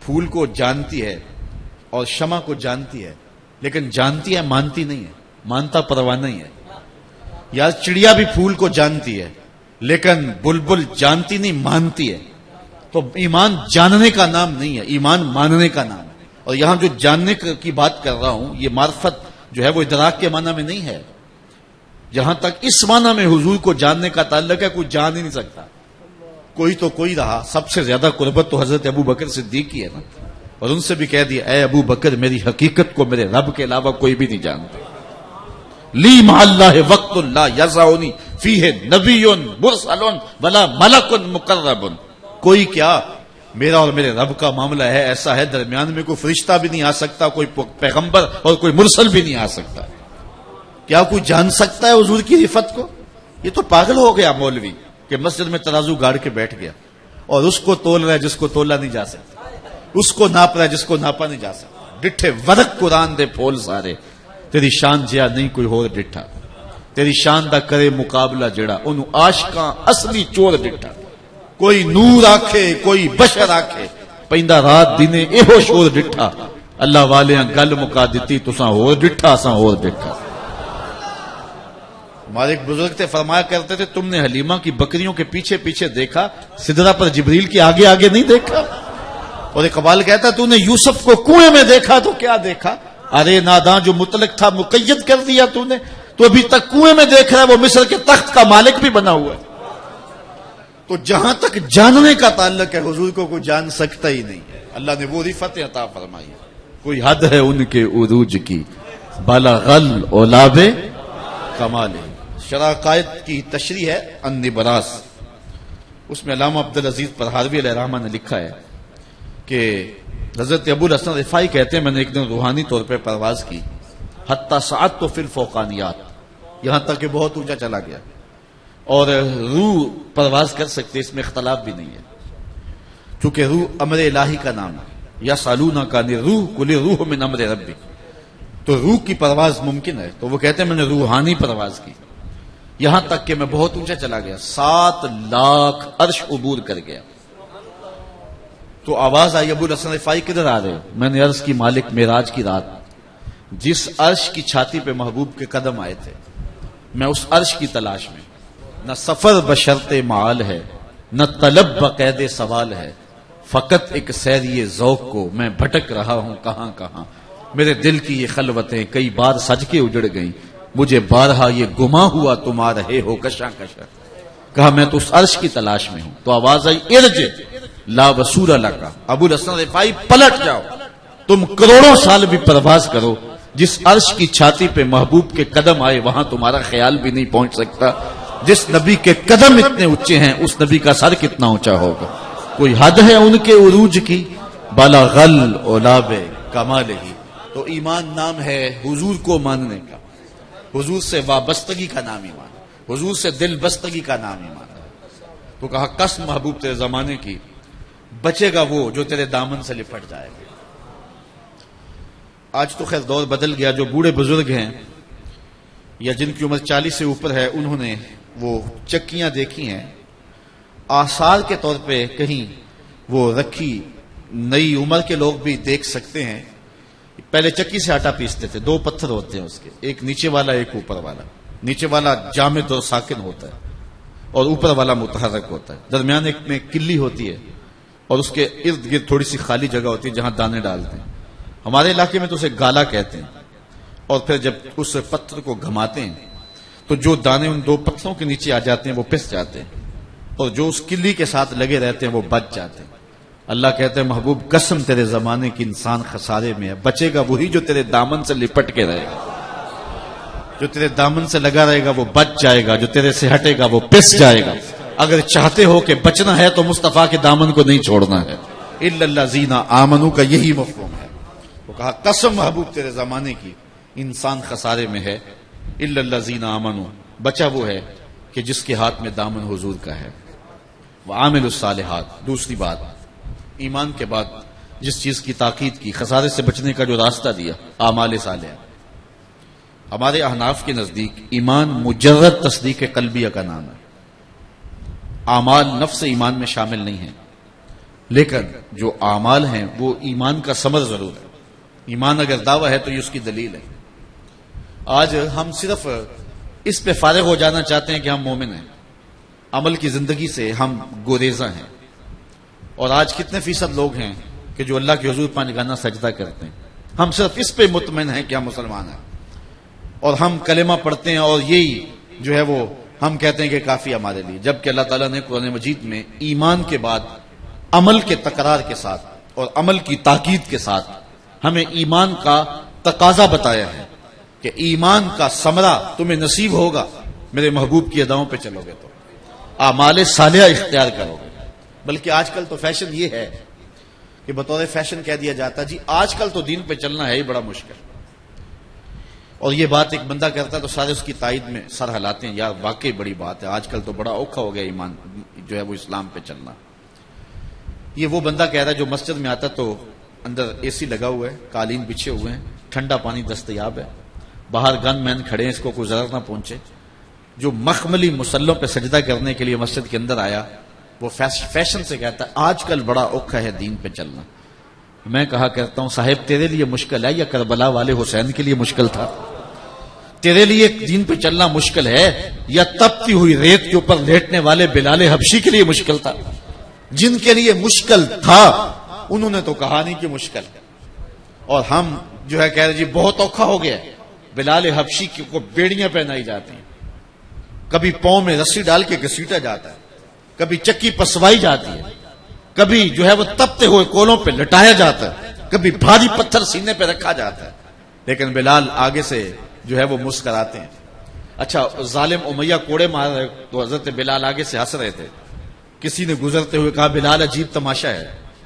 پھول کو جانتی ہے اور شمع کو جانتی ہے، لیکن جانتی ہے مانتی نہیں ہے، مانتا پروانہ ہی ہے۔ یار چڑیا بھی پھول کو جانتی ہے لیکن بلبل جانتی نہیں مانتی ہے۔ تو ایمان جاننے کا نام نہیں ہے، ایمان ماننے کا نام ہے۔ اور یہاں جو جاننے کی بات کر رہا ہوں یہ معرفت جو ہے وہ ادراک کے معنی میں نہیں ہے۔ جہاں تک اس معنی میں حضور کو جاننے کا تعلق ہے، کوئی جان ہی نہیں سکتا۔ کوئی تو کوئی رہا، سب سے زیادہ قربت تو حضرت ابو بکر صدیق کی ہے نا، اور ان سے بھی کہہ دیا اے ابو بکر میری حقیقت کو میرے رب کے علاوہ کوئی بھی نہیں جانتا۔ لی مع اللہ وقت لا یزعنی فیہ نبی مرسل ولا ملک مقرب، کوئی کیا میرا اور میرے رب کا معاملہ ہے ایسا ہے درمیان میں کوئی فرشتہ بھی نہیں آ سکتا، کوئی پیغمبر اور کوئی مرسل بھی نہیں آ سکتا۔ کیا کوئی جان سکتا ہے حضور کی رفت کو؟ یہ تو پاگل ہو گیا مولوی کہ مسجد میں ترازو گاڑ کے بیٹھ گیا اور اس کو تول رہا ہے جس کو تولا نہیں جا سکتا، اس کو ناپ رہا ہے جس کو ناپا نہیں جا سکتا۔ ڈٹھے ورق قرآن دے پھول سارے، تیری شان جیا نہیں کوئی ہور ڈٹھا، تیری شان دا کرے مقابلہ جڑا انہوں عاشقاں اصلی چور ڈٹھا۔ کوئی نور آکھے کوئی بشر آکھے، پیندا رات دینے ایہو شور ڈٹھا، اللہ والیاں گل مکا دیتی تساں ہور ڈٹھا اساں ہور ڈٹھا۔ ہمارے ایک بزرگ تھے فرمایا کرتے تھے تم نے حلیمہ کی بکریوں کے پیچھے پیچھے دیکھا، سدرہ پر جبریل کے آگے آگے نہیں دیکھا۔ اور اقبال کہتا تو نے یوسف کو کنویں میں دیکھا تو کیا دیکھا، ارے ناداں جو مطلق تھا مقید کر دیا تو نے، تو ابھی تک کنویں میں دیکھ رہا ہے، وہ مصر کے تخت کا مالک بھی بنا ہوا ہے۔ تو جہاں تک جاننے کا تعلق ہے حضور کو کوئی جان سکتا ہی نہیں ہے۔ اللہ نے وہ رفت عطا فرمائی ہے، کوئی حد ہے ان کے عروج کی، بلغ العلاب کمال۔ شرح عقائد کی تشریح ہے النبراس، اس میں علامہ عبدالعزیز پرہاروی علیہ الرحمہ نے لکھا ہے کہ حضرت ابو الحسن رفاعی کہتے ہیں میں نے ایک دن روحانی طور پہ پرواز کی، حتی صعدت فی الفوقانیات، یہاں تک کہ بہت اونچا چلا گیا، اور روح پرواز کر سکتے اس میں اختلاف بھی نہیں ہے، چونکہ روح امر الہی کا نام ہے، یا سالونہ کا روح کل روح من امر ربی، تو روح کی پرواز ممکن ہے۔ تو وہ کہتے ہیں میں نے روحانی پرواز کی، یہاں تک کہ میں بہت اونچا چلا گیا، 7 لاکھ عرش عبور کر گیا۔ تو آواز آئی ابو الحسن رفاعی کدھر آ رہے ہو؟ میں نے عرض کی مالک معراج کی رات جس عرش کی چھاتی پہ محبوب کے قدم آئے تھے میں اس عرش کی تلاش میں، نہ سفر بشرط معال ہے، نہ طلب بقید سوال ہے، فقط ایک سیری ذوق کو میں بھٹک رہا ہوں کہاں کہاں، میرے دل کی یہ خلوتیں کئی بار سج کے اجڑ گئیں، مجھے بارہا یہ گما ہوا تم آ رہے ہو کشاں کشاں۔ کہا میں تو اس عرش کی تلاش میں ہوں، تو آواز آئی ارجع لا وصول لک، ابو الحسن رفاعی پلٹ جاؤ، تم کروڑوں سال بھی پرواز کرو، جس عرش کی چھاتی پہ محبوب کے قدم آئے وہاں تمہارا خیال بھی نہیں پہنچ سکتا۔ جس نبی کے قدم اتنے اونچے ہیں اس نبی کا سر کتنا اونچا ہوگا؟ کوئی حد ہے ان کے عروج کی؟ بلغل اولاب کمال ہی۔ تو ایمان نام ہے حضور کو ماننے کا، حضور سے وابستگی کا نام ایمان، حضور سے دل بستگی کا نام ایمان۔ تو کہا قسم محبوب تیرے زمانے کی، بچے گا وہ جو تیرے دامن سے لپٹ جائے گا۔ آج تو خیر دور بدل گیا، جو بوڑھے بزرگ ہیں یا جن کی عمر 40 سے اوپر ہے انہوں نے وہ چکیاں دیکھی ہیں، آثار کے طور پہ کہیں وہ رکھی، نئی عمر کے لوگ بھی دیکھ سکتے ہیں۔ پہلے چکی سے آٹا پیستے تھے، دو پتھر ہوتے ہیں اس کے، ایک نیچے والا ایک اوپر والا، نیچے والا جامد اور ساکن ہوتا ہے اور اوپر والا متحرک ہوتا ہے، درمیان ایک میں کلی ہوتی ہے اور اس کے ارد گرد تھوڑی سی خالی جگہ ہوتی ہے جہاں دانے ڈالتے ہیں۔ ہمارے علاقے میں تو اسے گالا کہتے ہیں، اور پھر جب اس پتھر کو گھماتے ہیں تو جو دانے ان دو پتھروں کے نیچے آ جاتے ہیں وہ پس جاتے ہیں، اور جو اس کلی کے ساتھ لگے رہتے ہیں وہ بچ جاتے ہیں۔ اللہ کہتے ہیں محبوب قسم تیرے زمانے کی انسان خسارے میں ہے، بچے گا وہی جو تیرے دامن سے لپٹ کے رہے گا، جو تیرے دامن سے لگا رہے گا وہ بچ جائے گا، جو تیرے سے ہٹے گا وہ پس جائے گا۔ اگر چاہتے ہو کہ بچنا ہے تو مصطفیٰ کے دامن کو نہیں چھوڑنا ہے۔ الا الذین آمنوا کا یہی مفہوم ہے۔ وہ کہا قسم محبوب تیرے زمانے کی انسان خسارے میں ہے، الا الذین آمنوا، بچا وہ ہے کہ جس کے ہاتھ میں دامن حضور کا ہے، وعاملوا الصالحات۔ دوسری بات، ایمان کے بعد جس چیز کی تاکید کی، خسارے سے بچنے کا جو راستہ دیا، اعمال صالحہ۔ ہمارے احناف کے نزدیک ایمان مجرد تصدیق قلبیہ کا نام ہے، اعمال نفس ایمان میں شامل نہیں ہیں، لیکن جو اعمال ہیں وہ ایمان کا ثمر ضرور ہے۔ ایمان اگر دعویٰ ہے تو یہ اس کی دلیل ہے۔ آج ہم صرف اس پہ فارغ ہو جانا چاہتے ہیں کہ ہم مومن ہیں، عمل کی زندگی سے ہم گریزاں ہیں۔ اور آج کتنے فیصد لوگ ہیں کہ جو اللہ کے حضور پانچگانہ سجدہ کرتے ہیں؟ ہم صرف اس پہ مطمئن ہیں کہ ہم مسلمان ہیں، اور ہم کلمہ پڑھتے ہیں اور یہی جو ہے وہ ہم کہتے ہیں کہ کافی ہمارے لیے، جبکہ اللہ تعالیٰ نے قرآن مجید میں ایمان کے بعد عمل کے تکرار کے ساتھ اور عمل کی تاکید کے ساتھ ہمیں ایمان کا تقاضا بتایا ہے کہ ایمان کا ثمرہ تمہیں نصیب ہوگا میرے محبوب کی اداؤں پہ چلو گے تو، اعمال صالحہ اختیار کرو گے۔ بلکہ آج کل تو فیشن یہ ہے کہ بطور فیشن کہہ دیا جاتا جی آج کل تو دین پہ چلنا ہے ہی بڑا مشکل، اور یہ بات ایک بندہ کرتا ہے تو سارے اس کی تائید میں سر ہلاتے ہیں، یار واقعی بڑی بات ہے، آج کل تو بڑا اوکھا ہو گیا ایمان جو ہے وہ اسلام پہ چلنا۔ یہ وہ بندہ کہہ رہا ہے جو مسجد میں آتا تو اندر اے سی لگا ہوا ہے، قالین بچھے ہوئے ہیں، ٹھنڈا پانی دستیاب ہے، باہر گن مین کھڑے ہیں، اس کو کوئی ضرر نہ پہنچے۔ جو مخملی مسلوں پہ سجدہ کرنے کے لیے مسجد کے اندر آیا وہ فیشن سے کہتا ہے آج کل بڑا اوکھا ہے دین پہ چلنا۔ میں کہا کرتا ہوں صاحب تیرے لیے مشکل ہے یا کربلا والے حسین کے لیے مشکل تھا؟ تیرے لیے دین پہ چلنا مشکل ہے یا تپتی ہوئی ریت کے اوپر لیٹنے والے بلال حبشی کے لیے مشکل تھا؟ جن کے لیے مشکل تھا انہوں نے تو کہا نہیں کہ مشکل ہے، اور ہم جو ہے کہہ رہے جی بہت اوکھا ہو گیا۔ بلال حبشی کو بیڑیاں پہنائی جاتی ہیں، کبھی پاؤں میں رسی ڈال کے گھسیٹا جاتا ہے، کبھی چکی پسوائی جاتی ہے، کبھی جو ہے وہ تپتے ہوئے کولوں پہ لٹایا جاتا ہے، کبھی بھاری پتھر سینے پہ رکھا جاتا ہے، لیکن بلال آگے سے جو ہے وہ مسکراتے ہیں۔ اچھا ظالم امیہ کوڑے مار رہے تو حضرت بلال آگے سے ہنس رہے تھے۔ کسی نے گزرتے ہوئے کہا بلال عجیب تماشا ہے،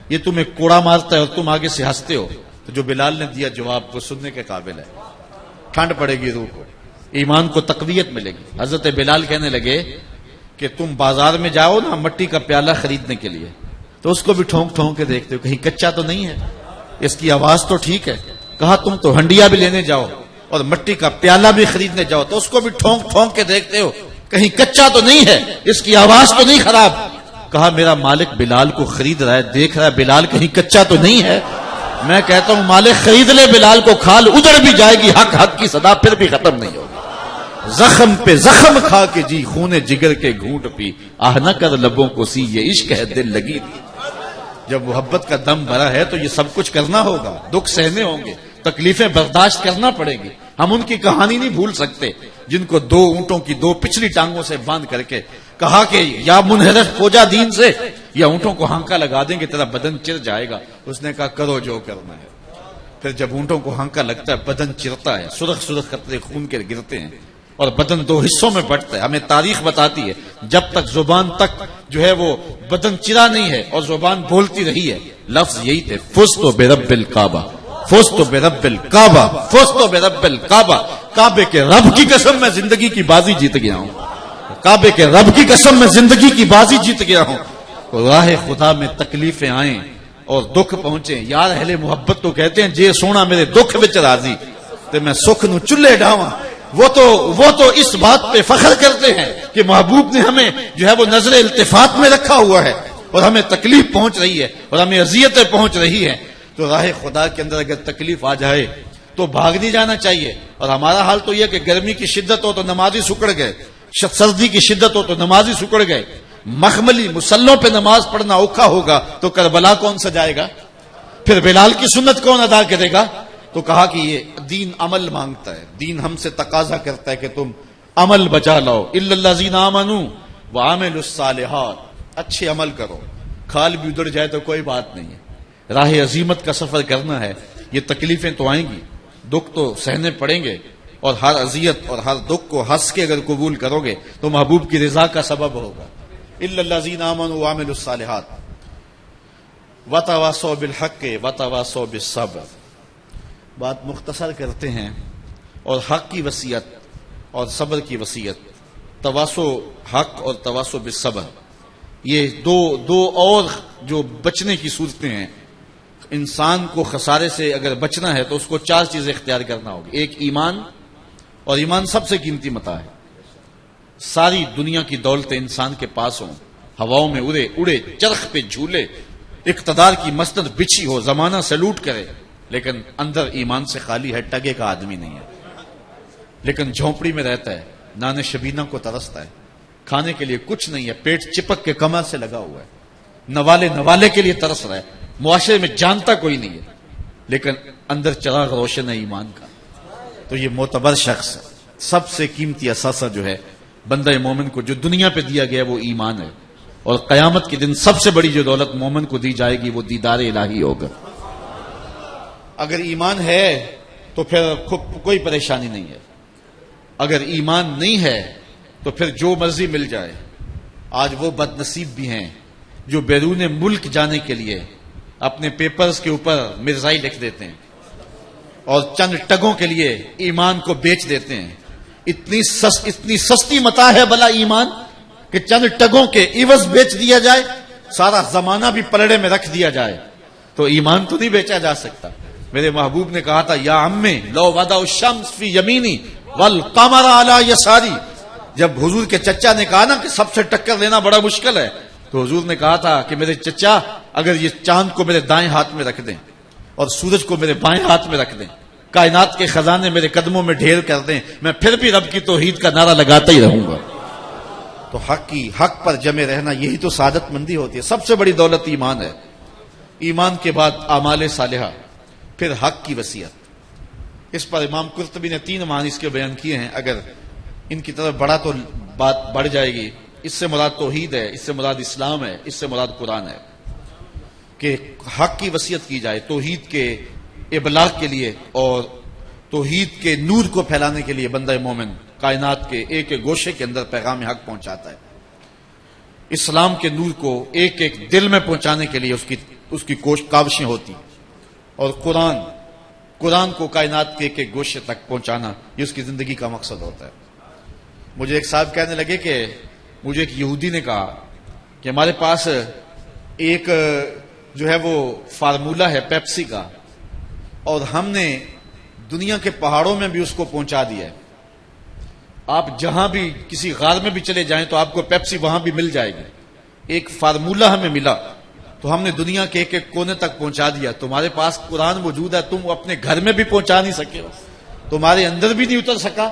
یہ تمہیں کوڑا مارتا ہے اور تم آگے سے ہنستے ہو۔ تو جو بلال نے دیا جواب وہ سننے کے قابل ہے، ٹھنڈ پڑے گی روح کو، ایمان کو تقویت ملے گی۔ حضرت بلال کہنے لگے کہ تم بازار میں جاؤ نا مٹی کا پیالہ خریدنے کے لیے تو اس کو بھی ٹھونک ٹھونک کے دیکھتے ہو کہیں کچا تو نہیں ہے، اس کی آواز تو ٹھیک ہے۔ کہا تم تو ہنڈیا بھی لینے جاؤ اور مٹی کا پیالہ بھی خریدنے جاؤ تو اس کو بھی ٹھونک ٹھونک کے دیکھتے ہو کہیں کچا تو نہیں ہے، اس کی آواز تو نہیں خراب۔ کہا میرا مالک بلال کو خرید رہا ہے، دیکھ رہا ہے بلال کہیں کچا تو نہیں ہے۔ میں کہتا ہوں مالک خرید لے بلال کو، کھال ادھر بھی جائے گی، حق حق کی صدا پھر بھی ختم نہیں ہوگی۔ زخم پہ زخم کھا کے جی، خون جگر کے گھونٹ پی، آہ نہ کر لبوں کو سی، یہ عشق ہے دل لگی تھی۔ جب محبت کا دم بھرا ہے تو یہ سب کچھ کرنا ہوگا، دکھ سہنے ہوں گے، تکلیفیں برداشت کرنا پڑے گی۔ ہم ان کی کہانی نہیں بھول سکتے جن کو 2 اونٹوں کی 2 پچھلی ٹانگوں سے باندھ کر کے کہا کہ یا منحرف ہو جا دین سے یا اونٹوں کو ہانکا لگا دیں گے، تیرا بدن چر جائے گا۔ اس نے کہا کرو جو کرنا ہے۔ پھر جب اونٹوں کو ہانکا لگتا ہے، بدن چرتا ہے، سرخ سرخ قطرے خون کے گرتے ہیں اور بدن 2 حصوں میں بٹتا ہے۔ ہمیں تاریخ بتاتی ہے جب تک زبان تک جو ہے وہ بدن چرا نہیں ہے اور زبان بولتی رہی ہے، لفظ یہی تھے، فزت برب الکعبہ، فزت برب الکعبہ، فزت برب الکعبہ، کعبے کے رب کی قسم میں زندگی کی بازی جیت گیا ہوں، کعبے کے رب کی قسم میں زندگی کی بازی جیت گیا ہوں۔ راہ خدا میں تکلیفیں آئیں اور دکھ پہنچے، یار اہل محبت تو کہتے ہیں جے سونا میرے دکھ وچ راضی تے میں سکھ نو چلے ڈھاواں۔ وہ تو اس بات پہ فخر کرتے ہیں کہ محبوب نے ہمیں جو ہے وہ نظر التفات میں رکھا ہوا ہے اور ہمیں تکلیف پہنچ رہی ہے اور ہمیں اذیتیں پہنچ رہی ہیں، تو راہ خدا کے اندر اگر تکلیف آ جائے تو بھاگ نہیں جانا چاہیے۔ اور ہمارا حال تو یہ کہ گرمی کی شدت ہو تو نمازی سکڑ گئے، سردی کی شدت ہو تو نمازی سکڑ گئے، مخملی مسلوں پہ نماز پڑھنا اوکھا ہوگا تو کربلا کون سجائے گا؟ پھر بلال کی سنت کون ادا کرے گا؟ تو کہا کہ یہ دین عمل مانگتا ہے، دین ہم سے تقاضا کرتا ہے کہ تم عمل بچا لاؤ، الا الذین آمنوا وعملوا الصالحات، اچھے عمل کرو، کھال بھی ادڑ جائے تو کوئی بات نہیں ہے۔ راہ عظیمت کا سفر کرنا ہے، یہ تکلیفیں تو آئیں گی، دکھ تو سہنے پڑیں گے، اور ہر اذیت اور ہر دکھ کو ہنس کے اگر قبول کرو گے تو محبوب کی رضا کا سبب ہوگا۔ الا الذین آمنوا وعملوا الصالحات وتواصوا بالحق وتواصوا بالصبر۔ بات مختصر کرتے ہیں، اور حق کی وصیت اور صبر کی وصیت، تواصو حق اور تواصو بالصبر، یہ دو اور جو بچنے کی صورتیں ہیں۔ انسان کو خسارے سے اگر بچنا ہے تو اس کو 4 چیزیں اختیار کرنا ہوگی۔ ایک ایمان، اور ایمان سب سے قیمتی متاع ہے۔ ساری دنیا کی دولتیں انسان کے پاس ہوں، ہواؤں میں اڑے، چرخ پہ جھولے، اقتدار کی مسند بچھی ہو، زمانہ سلوٹ کرے، لیکن اندر ایمان سے خالی ہے، ٹگے کا آدمی نہیں ہے، لیکن جھونپڑی میں رہتا ہے، نان شبینہ کو ترستا ہے، کھانے کے لیے کچھ نہیں ہے، پیٹ چپک کے کمر سے لگا ہوا ہے، نوالے کے لیے ترس رہا ہے، معاشرے میں جانتا کوئی نہیں ہے، لیکن اندر چراغ روشن ہے ایمان کا، تو یہ معتبر شخص ہے۔ سب سے قیمتی اثاثہ جو ہے بندہ مومن کو جو دنیا پہ دیا گیا وہ ایمان ہے، اور قیامت کے دن سب سے بڑی جو دولت مومن کو دی جائے گی وہ دیدار الہی ہوگا۔ اگر ایمان ہے تو پھر کوئی پریشانی نہیں ہے، اگر ایمان نہیں ہے تو پھر جو مرضی مل جائے۔ آج وہ بد نصیب بھی ہیں جو بیرون ملک جانے کے لیے اپنے پیپرز کے اوپر مرزائی لکھ دیتے ہیں اور چند ٹگوں کے لیے ایمان کو بیچ دیتے ہیں۔ اتنی سستی متاع ہے بلا ایمان کہ چند ٹگوں کے عوض بیچ دیا جائے، سارا زمانہ بھی پلڑے میں رکھ دیا جائے، تو ایمان تو نہیں بیچا جا سکتا۔ میرے محبوب نے کہا تھا یا عمی لو وضع الشمس فی یمینی والقمر علی یساری، جب حضور کے چچا نے کہا نا کہ سب سے ٹکر لینا بڑا مشکل ہے، تو حضور نے کہا تھا کہ میرے چچا اگر یہ چاند کو میرے دائیں ہاتھ میں رکھ دیں اور سورج کو میرے بائیں ہاتھ میں رکھ دیں، کائنات کے خزانے میرے قدموں میں ڈھیر کر دیں، میں پھر بھی رب کی توحید کا نعرہ لگاتا ہی رہوں گا۔ تو حق پر جمے رہنا یہی تو سعادت مندی ہوتی ہے۔ سب سے بڑی دولت ایمان ہے، ایمان کے بعد اعمال صالحہ، پھر حق کی وصیت۔ اس پر امام قرطبی نے 3 معنی اس کے بیان کیے ہیں، اگر ان کی طرف بڑھا تو بات بڑھ جائے گی۔ اس سے مراد توحید ہے، اس سے مراد اسلام ہے، اس سے مراد قرآن ہے، کہ حق کی وصیت کی جائے توحید کے ابلاغ کے لیے، اور توحید کے نور کو پھیلانے کے لیے بندہ مومن کائنات کے ایک ایک گوشے کے اندر پیغام حق پہنچاتا ہے۔ اسلام کے نور کو ایک ایک دل میں پہنچانے کے لیے اس کی کاوشیں ہوتی، اور قرآن کو کائنات کے ایک ایک گوشے تک پہنچانا یہ اس کی زندگی کا مقصد ہوتا ہے۔ مجھے ایک صاحب کہنے لگے کہ مجھے ایک یہودی نے کہا کہ ہمارے پاس ایک جو ہے وہ فارمولہ ہے پیپسی کا، اور ہم نے دنیا کے پہاڑوں میں بھی اس کو پہنچا دیا ہے، آپ جہاں بھی کسی غار میں بھی چلے جائیں تو آپ کو پیپسی وہاں بھی مل جائے گی۔ ایک فارمولہ ہمیں ملا تو ہم نے دنیا کے ایک ایک کونے تک پہنچا دیا۔ تمہارے پاس قرآن موجود ہے، تم اپنے گھر میں بھی پہنچا نہیں سکے ہو، تمہارے اندر بھی نہیں اتر سکا،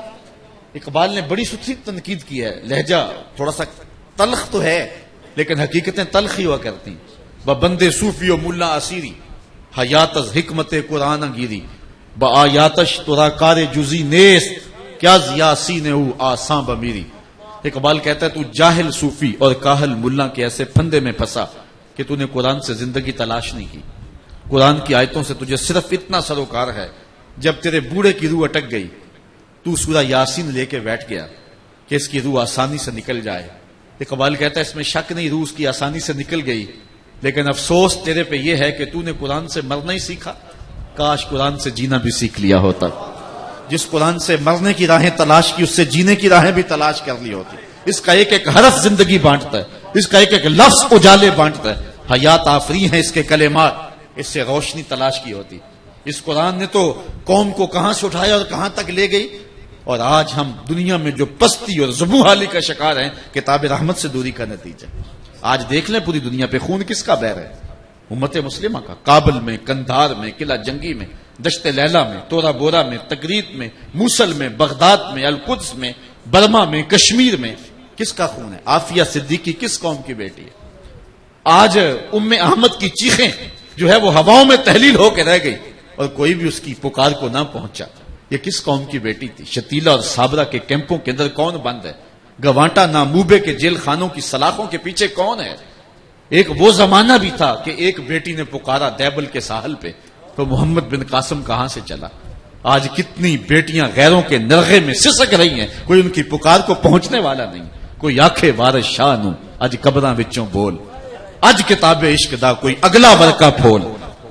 اقبال نے بڑی ستھری تنقید کی ہے، لہجہ تھوڑا سا تلخ تو ہے لیکن حقیقتیں تلخ ہی ہوا کرتی ہیں۔ بندے صوفی و ملا اسیری حیات از حکمت قرآن گیری بآیاتش ترا کار جزی نیست کیا یاسین او آساں بمیری۔ اقبال کہتا ہے تو جاہل صوفی اور کاہل ملا کے ایسے پھندے میں پھنسا کہ تو نے قرآن سے زندگی تلاش نہیں کی، قرآن کی آیتوں سے تجھے صرف اتنا سروکار ہے، جب تیرے بوڑھے کی روح اٹک گئی تو سورہ یاسین لے کے بیٹھ گیا کہ اس کی روح آسانی سے نکل جائے۔ اقبال کہتا ہے اس میں شک نہیں، روح اس کی آسانی سے نکل گئی، لیکن افسوس تیرے پہ یہ ہے کہ تو نے قرآن سے مرنا ہی سیکھا، کاش قرآن سے جینا بھی سیکھ لیا ہوتا۔ جس قرآن سے مرنے کی راہیں تلاش کی اس سے جینے کی راہیں بھی تلاش کر لی ہوتی۔ اس کا ایک ایک حرف زندگی بانٹتا ہے، اس کا ایک ایک لفظ اجالے بانٹتا ہے، حیات آفری ہیں اس کے کلمات، اس سے روشنی تلاش کی ہوتی۔ اس قرآن نے تو قوم کو کہاں سے اٹھایا اور کہاں تک لے گئی، اور آج ہم دنیا میں جو پستی اور زبوحالی کا شکار ہیں کتاب رحمت سے دوری کا نتیجہ۔ آج دیکھ لیں پوری دنیا پہ خون کس کا بہر ہے؟ امت مسلمہ کا۔ کابل میں، کندھار میں، قلعہ جنگی میں، دشت لیلا میں، تورا بورا میں، تکریت میں، موصل میں، بغداد میں، القدس میں، برما میں، کشمیر میں کس کا خون ہے؟ عافیہ صدیقی کس قوم کی بیٹی ہے؟ آج ام احمد کی چیخیں جو ہے وہ ہواؤں میں تحلیل ہو کے رہ گئی اور کوئی بھی اس کی پکار کو نہ پہنچا۔ یہ کس قوم کی بیٹی تھی؟ شتیلا اور صابرہ کے کیمپوں کے اندر کون بند ہے؟ گوانٹا ناموبے کے جیل خانوں کی سلاخوں کے پیچھے کون ہے؟ ایک وہ زمانہ بھی تھا کہ ایک بیٹی نے پکارا دیبل کے ساحل پہ تو محمد بن قاسم کہاں سے چلا۔ آج کتنی بیٹیاں غیروں کے نرغے میں سسک رہی ہیں، کوئی ان کی پکار کو پہنچنے والا نہیں۔ کوئی آکھے وارث شاہ نو اج قبراں وچوں بول، اج کتاب عشق دا کوئی اگلا ورقہ پھول،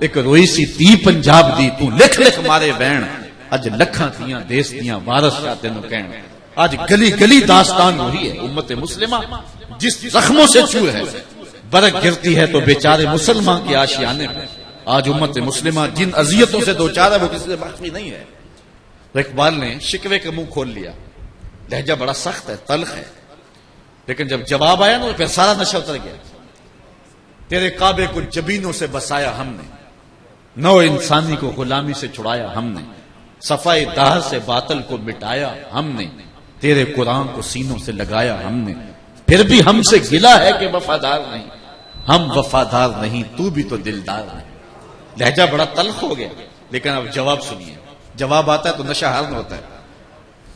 ایک روئی سی تی پنجاب دی تو لکھ لکھ مارے وین، اج لکھاں تیاں دیس دیاں وارث شاہ تینوں کہن۔ آج گلی گلی داستان وہی ہے۔ امت مسلمہ جس زخموں سے چور ہے، برک گرتی ہے تو بیچارے مسلمان کے آشیانے میں۔ آج امت مسلمہ جن اذیتوں سے دوچار ہے وہ کسی سے مخفی نہیں ہے۔ تو اقبال نے شکوے کا منہ کھول لیا، لہجہ بڑا سخت ہے، تلخ ہے، لیکن جب جواب آیا نا پھر سارا نشہ اتر گیا۔ تیرے کعبے کو جبینوں سے بسایا ہم نے، نو انسانی کو غلامی سے چھڑایا ہم نے، صفائی دہر سے باطل کو مٹایا ہم نے، تیرے قرآن کو سینوں سے لگایا ہم نے، پھر بھی ہم سے گلا ہے کہ وفادار نہیں، ہم وفادار نہیں تو بھی تو دلدار نہیں۔ لہجہ بڑا تلخ ہو گیا، لیکن اب جواب سنیے۔ جواب آتا ہے تو نشہ ہارن ہوتا ہے۔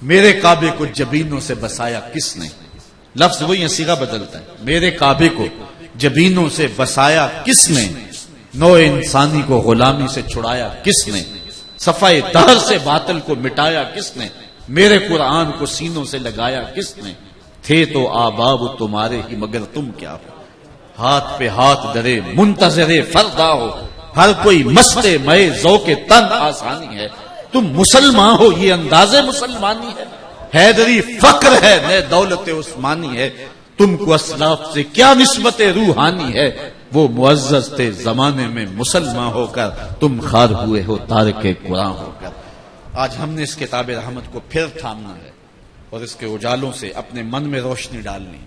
میرے کعبے کو جبینوں سے بسایا کس نے، لفظ وہی صیغہ بدلتا ہے، میرے کعبے کو جبینوں سے بسایا کس نے، نو انسانی کو غلامی سے چھڑایا کس نے، صفائے دہر سے باطل کو مٹایا کس نے، میرے قرآن کو سینوں سے لگایا کس نے، تھے تو آباب تمہارے ہی مگر تم کیا ہو، ہاتھ پہ ہاتھ درے منتظر فردا ہو، ہر کوئی مستے مئے ذوق تن آسانی ہے، تم مسلمان ہو یہ انداز مسلمانی ہے، حیدری فقر ہے نئے دولت عثمانی ہے، تم کو اسلاف سے کیا نسبت روحانی ہے، وہ معزز تھے زمانے میں مسلمان ہو کر، تم خار ہوئے ہو تارک قرآن ہو کر۔ آج ہم نے اس کتاب رحمت کو پھر تھامنا ہے اور اس کے اجالوں سے اپنے من میں روشنی ڈالنی،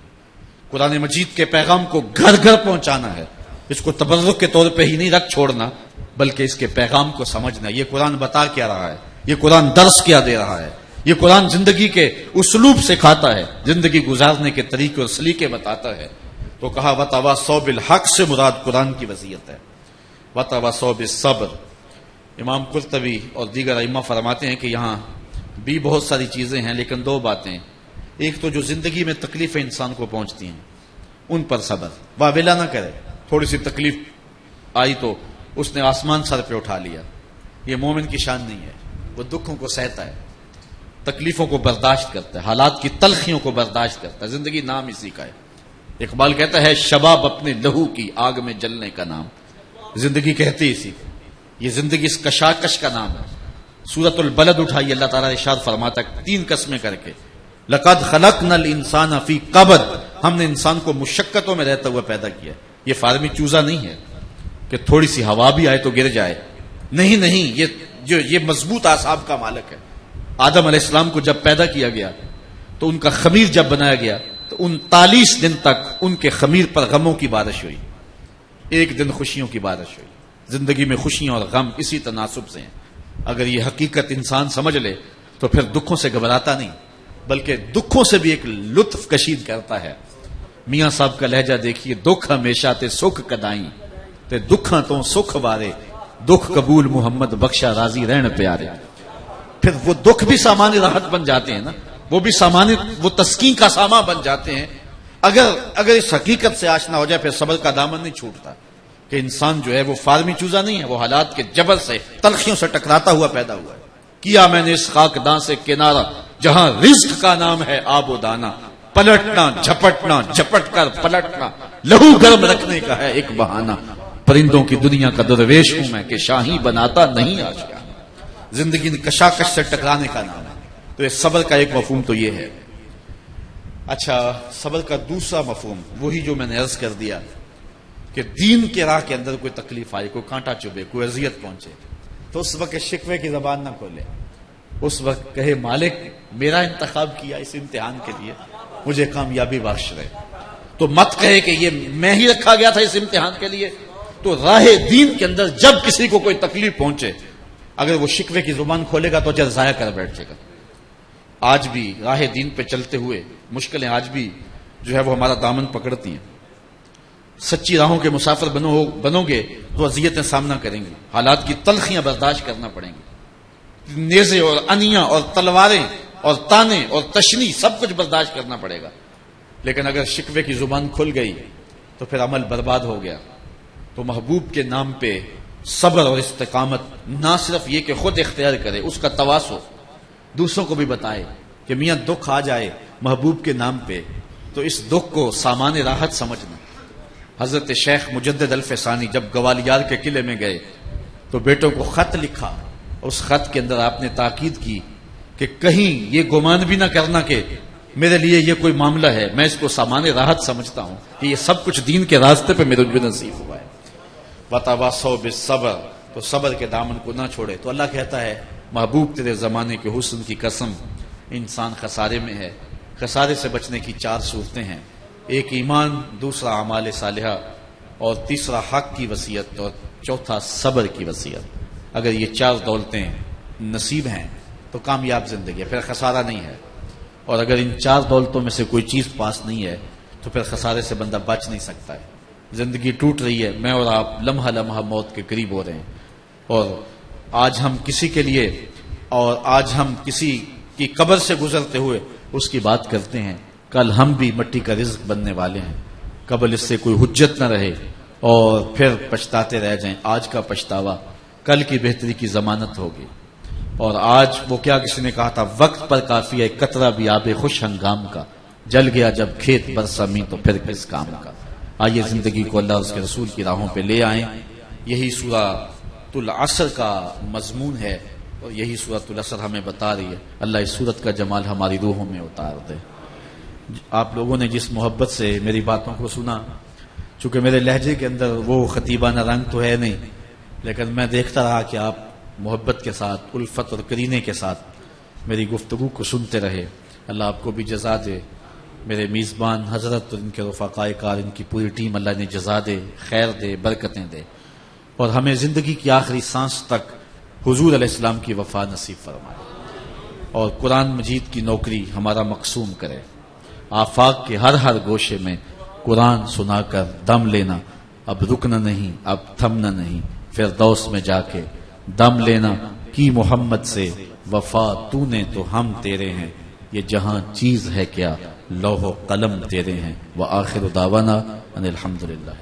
قرآن مجید کے پیغام کو گھر گھر پہنچانا ہے، اس کو تبرک کے طور پہ ہی نہیں رکھ چھوڑنا بلکہ اس کے پیغام کو سمجھنا۔ یہ قرآن بتا کیا رہا ہے، یہ قرآن درس کیا دے رہا ہے، یہ قرآن زندگی کے اسلوب سکھاتا ہے، زندگی گزارنے کے طریقے اور سلیقے بتاتا ہے۔ تو کہا وتواصوا بالحق سے مراد قرآن کی وصیت ہے، وتواصوا بالصبر۔ امام قرطبی اور دیگر ائمہ فرماتے ہیں کہ یہاں بھی بہت ساری چیزیں ہیں لیکن دو باتیں، ایک تو جو زندگی میں تکلیفیں انسان کو پہنچتی ہیں ان پر صبر، واویلا نہ کرے، تھوڑی سی تکلیف آئی تو اس نے آسمان سر پہ اٹھا لیا، یہ مومن کی شان نہیں ہے، وہ دکھوں کو سہتا ہے، تکلیفوں کو برداشت کرتا ہے، حالات کی تلخیوں کو برداشت کرتا ہے، زندگی نام اسی کا ہے۔ اقبال کہتا ہے شباب اپنے لہو کی آگ میں جلنے کا نام، زندگی کہتی اسی کو، یہ زندگی اس کشاکش کا نام ہے۔ سورۃ البلد اٹھائی، اللہ تعالیٰ نے ارشاد فرماتا ہے 3 قسمیں کر کے، لقد خلقنا الانسان فی کبد، ہم نے انسان کو مشقتوں میں رہتا ہوا پیدا کیا۔ یہ فارمی چوزا نہیں ہے کہ تھوڑی سی ہوا بھی آئے تو گر جائے، نہیں، یہ مضبوط اعصاب کا مالک ہے۔ آدم علیہ السلام کو جب پیدا کیا گیا تو ان کا خمیر جب بنایا گیا تو 39 دن تک ان کے خمیر پر غموں کی بارش ہوئی، ایک دن خوشیوں کی بارش ہوئی۔ زندگی میں خوشیاں اور غم اسی تناسب سے ہیں۔ اگر یہ حقیقت انسان سمجھ لے تو پھر دکھوں سے گھبراتا نہیں، بلکہ دکھوں سے بھی ایک لطف کشید کرتا ہے. میاں صاحب کا لہجہ دیکھیے, دکھ ہمیشہ تے سکھ کدائیں تے دکھاں تو سکھ وارے, دکھ قبول محمد بخشا راضی رہن پیارے. پھر وہ دکھ بھی سامان راحت بن جاتے ہیں نا, وہ بھی سامان, وہ تسکین کا سامان بن جاتے ہیں. اگر اس حقیقت سے آشنا ہو جائے پھر صبر کا دامن نہیں چھوٹتا کہ انسان جو ہے وہ فارمی چوزا نہیں ہے, وہ حالات کے جبر سے تلخیوں سے ٹکراتا ہوا پیدا ہوا ہے. کیا میں نے اس خاک داں سے کنارہ جہاں رزق کا نام ہے آب و دانا, پلٹنا جھپٹنا جھپٹ کر پلٹنا لہو گرم رکھنے کا ہے ایک بہانہ. پرندوں کی دنیا کا درویش ہوں میں کہ شاہی بناتا نہیں آشیانہ. زندگی کشاکش سے ٹکرانے کا نام ہے. تو یہ صبر کا ایک مفہوم تو یہ ہے. اچھا, صبر کا دوسرا مفہوم وہی جو میں نے عرض کر دیا کہ دین کے راہ کے اندر کوئی تکلیف آئے, کوئی کانٹا چبھے, کوئی اذیت پہنچے, تو اس وقت شکوے کی زبان نہ کھولے. اس وقت کہے مالک میرا انتخاب کیا اس امتحان کے لیے, مجھے کامیابی بخش رہے. تو مت کہے کہ یہ میں ہی رکھا گیا تھا اس امتحان کے لیے. تو راہ دین کے اندر جب کسی کو کوئی تکلیف پہنچے, اگر وہ شکوے کی زبان کھولے گا تو اجر ضائع کر بیٹھ جائے گا. آج بھی راہ دین پہ چلتے ہوئے مشکلیں آج بھی جو ہے وہ ہمارا دامن پکڑتی ہیں. سچی راہوں کے مسافر بنو گے تو اذیتیں سامنا کریں گے, حالات کی تلخیاں برداشت کرنا پڑیں گی. نیزے اور انیاں اور تلواریں اور تانے اور تشنی سب کچھ برداشت کرنا پڑے گا. لیکن اگر شکوے کی زبان کھل گئی تو پھر عمل برباد ہو گیا. تو محبوب کے نام پہ صبر اور استقامت نہ صرف یہ کہ خود اختیار کرے, اس کا تواصل دوسروں کو بھی بتائے کہ میاں دکھ آ جائے محبوب کے نام پہ تو اس دکھ کو سامان راحت سمجھنا. حضرت شیخ مجدد الفسانی جب گوالیار کے قلعے میں گئے تو بیٹوں کو خط لکھا. اس خط کے اندر آپ نے تاکید کی کہ کہیں یہ گمان بھی نہ کرنا کہ میرے لیے یہ کوئی معاملہ ہے, میں اس کو سامان راحت سمجھتا ہوں کہ یہ سب کچھ دین کے راستے پہ میرے نصیب ہوا ہے. وتواصوا بالصبر, تو صبر کے دامن کو نہ چھوڑے. تو اللہ کہتا ہے محبوب تیرے زمانے کے حسن کی قسم انسان خسارے میں ہے. خسارے سے بچنے کی 4 صورتیں ہیں, ایک ایمان, دوسرا اعمال صالحہ, اور تیسرا حق کی وصیت, اور چوتھا صبر کی وصیت. اگر یہ 4 دولتیں نصیب ہیں تو کامیاب زندگی ہے, پھر خسارہ نہیں ہے. اور اگر ان 4 دولتوں میں سے کوئی چیز پاس نہیں ہے تو پھر خسارے سے بندہ بچ نہیں سکتا ہے. زندگی ٹوٹ رہی ہے, میں اور آپ لمحہ لمحہ موت کے قریب ہو رہے ہیں, اور آج ہم کسی کے لیے, اور آج ہم کسی کی قبر سے گزرتے ہوئے اس کی بات کرتے ہیں, کل ہم بھی مٹی کا رزق بننے والے ہیں. قبل اس سے کوئی حجت نہ رہے اور پھر پچھتاتے رہ جائیں. آج کا پچھتاوا کل کی بہتری کی ضمانت ہوگی. اور آج وہ کیا کسی نے کہا تھا, وقت پر کافی ہے قطرہ بھی آب خوش ہنگام کا, جل گیا جب کھیت برسمی تو پھر کس کام کا. آئیے زندگی کو اللہ اور اس کے رسول کی راہوں پہ لے آئیں. یہی سورۃ العصر کا مضمون ہے اور یہی سورۃ العصر ہمیں بتا رہی ہے. اللہ اس سورت کا جمال ہماری روحوں میں اتار دے. آپ لوگوں نے جس محبت سے میری باتوں کو سنا, چونکہ میرے لہجے کے اندر وہ خطیبانہ رنگ تو ہے نہیں, لیکن میں دیکھتا رہا کہ آپ محبت کے ساتھ, الفت اور کرینے کے ساتھ میری گفتگو کو سنتے رہے. اللہ آپ کو بھی جزا دے. میرے میزبان حضرت اور ان کے رفقائے کار, ان کی پوری ٹیم, اللہ نے جزا دے, خیر دے, برکتیں دے, اور ہمیں زندگی کی آخری سانس تک حضور علیہ السلام کی وفا نصیب فرمائے, اور قرآن مجید کی نوکری ہمارا مقسوم کرے. آفاق کے ہر گوشے میں قرآن سنا کر دم لینا, اب رکنا نہیں, اب تھمنا نہیں, فردوس میں جا کے دم لینا. کی محمد سے وفا تو نے تو ہم تیرے ہیں, یہ جہاں چیز ہے کیا, لوح و قلم تیرے ہیں. وآخر دعوانا ان الحمدللہ.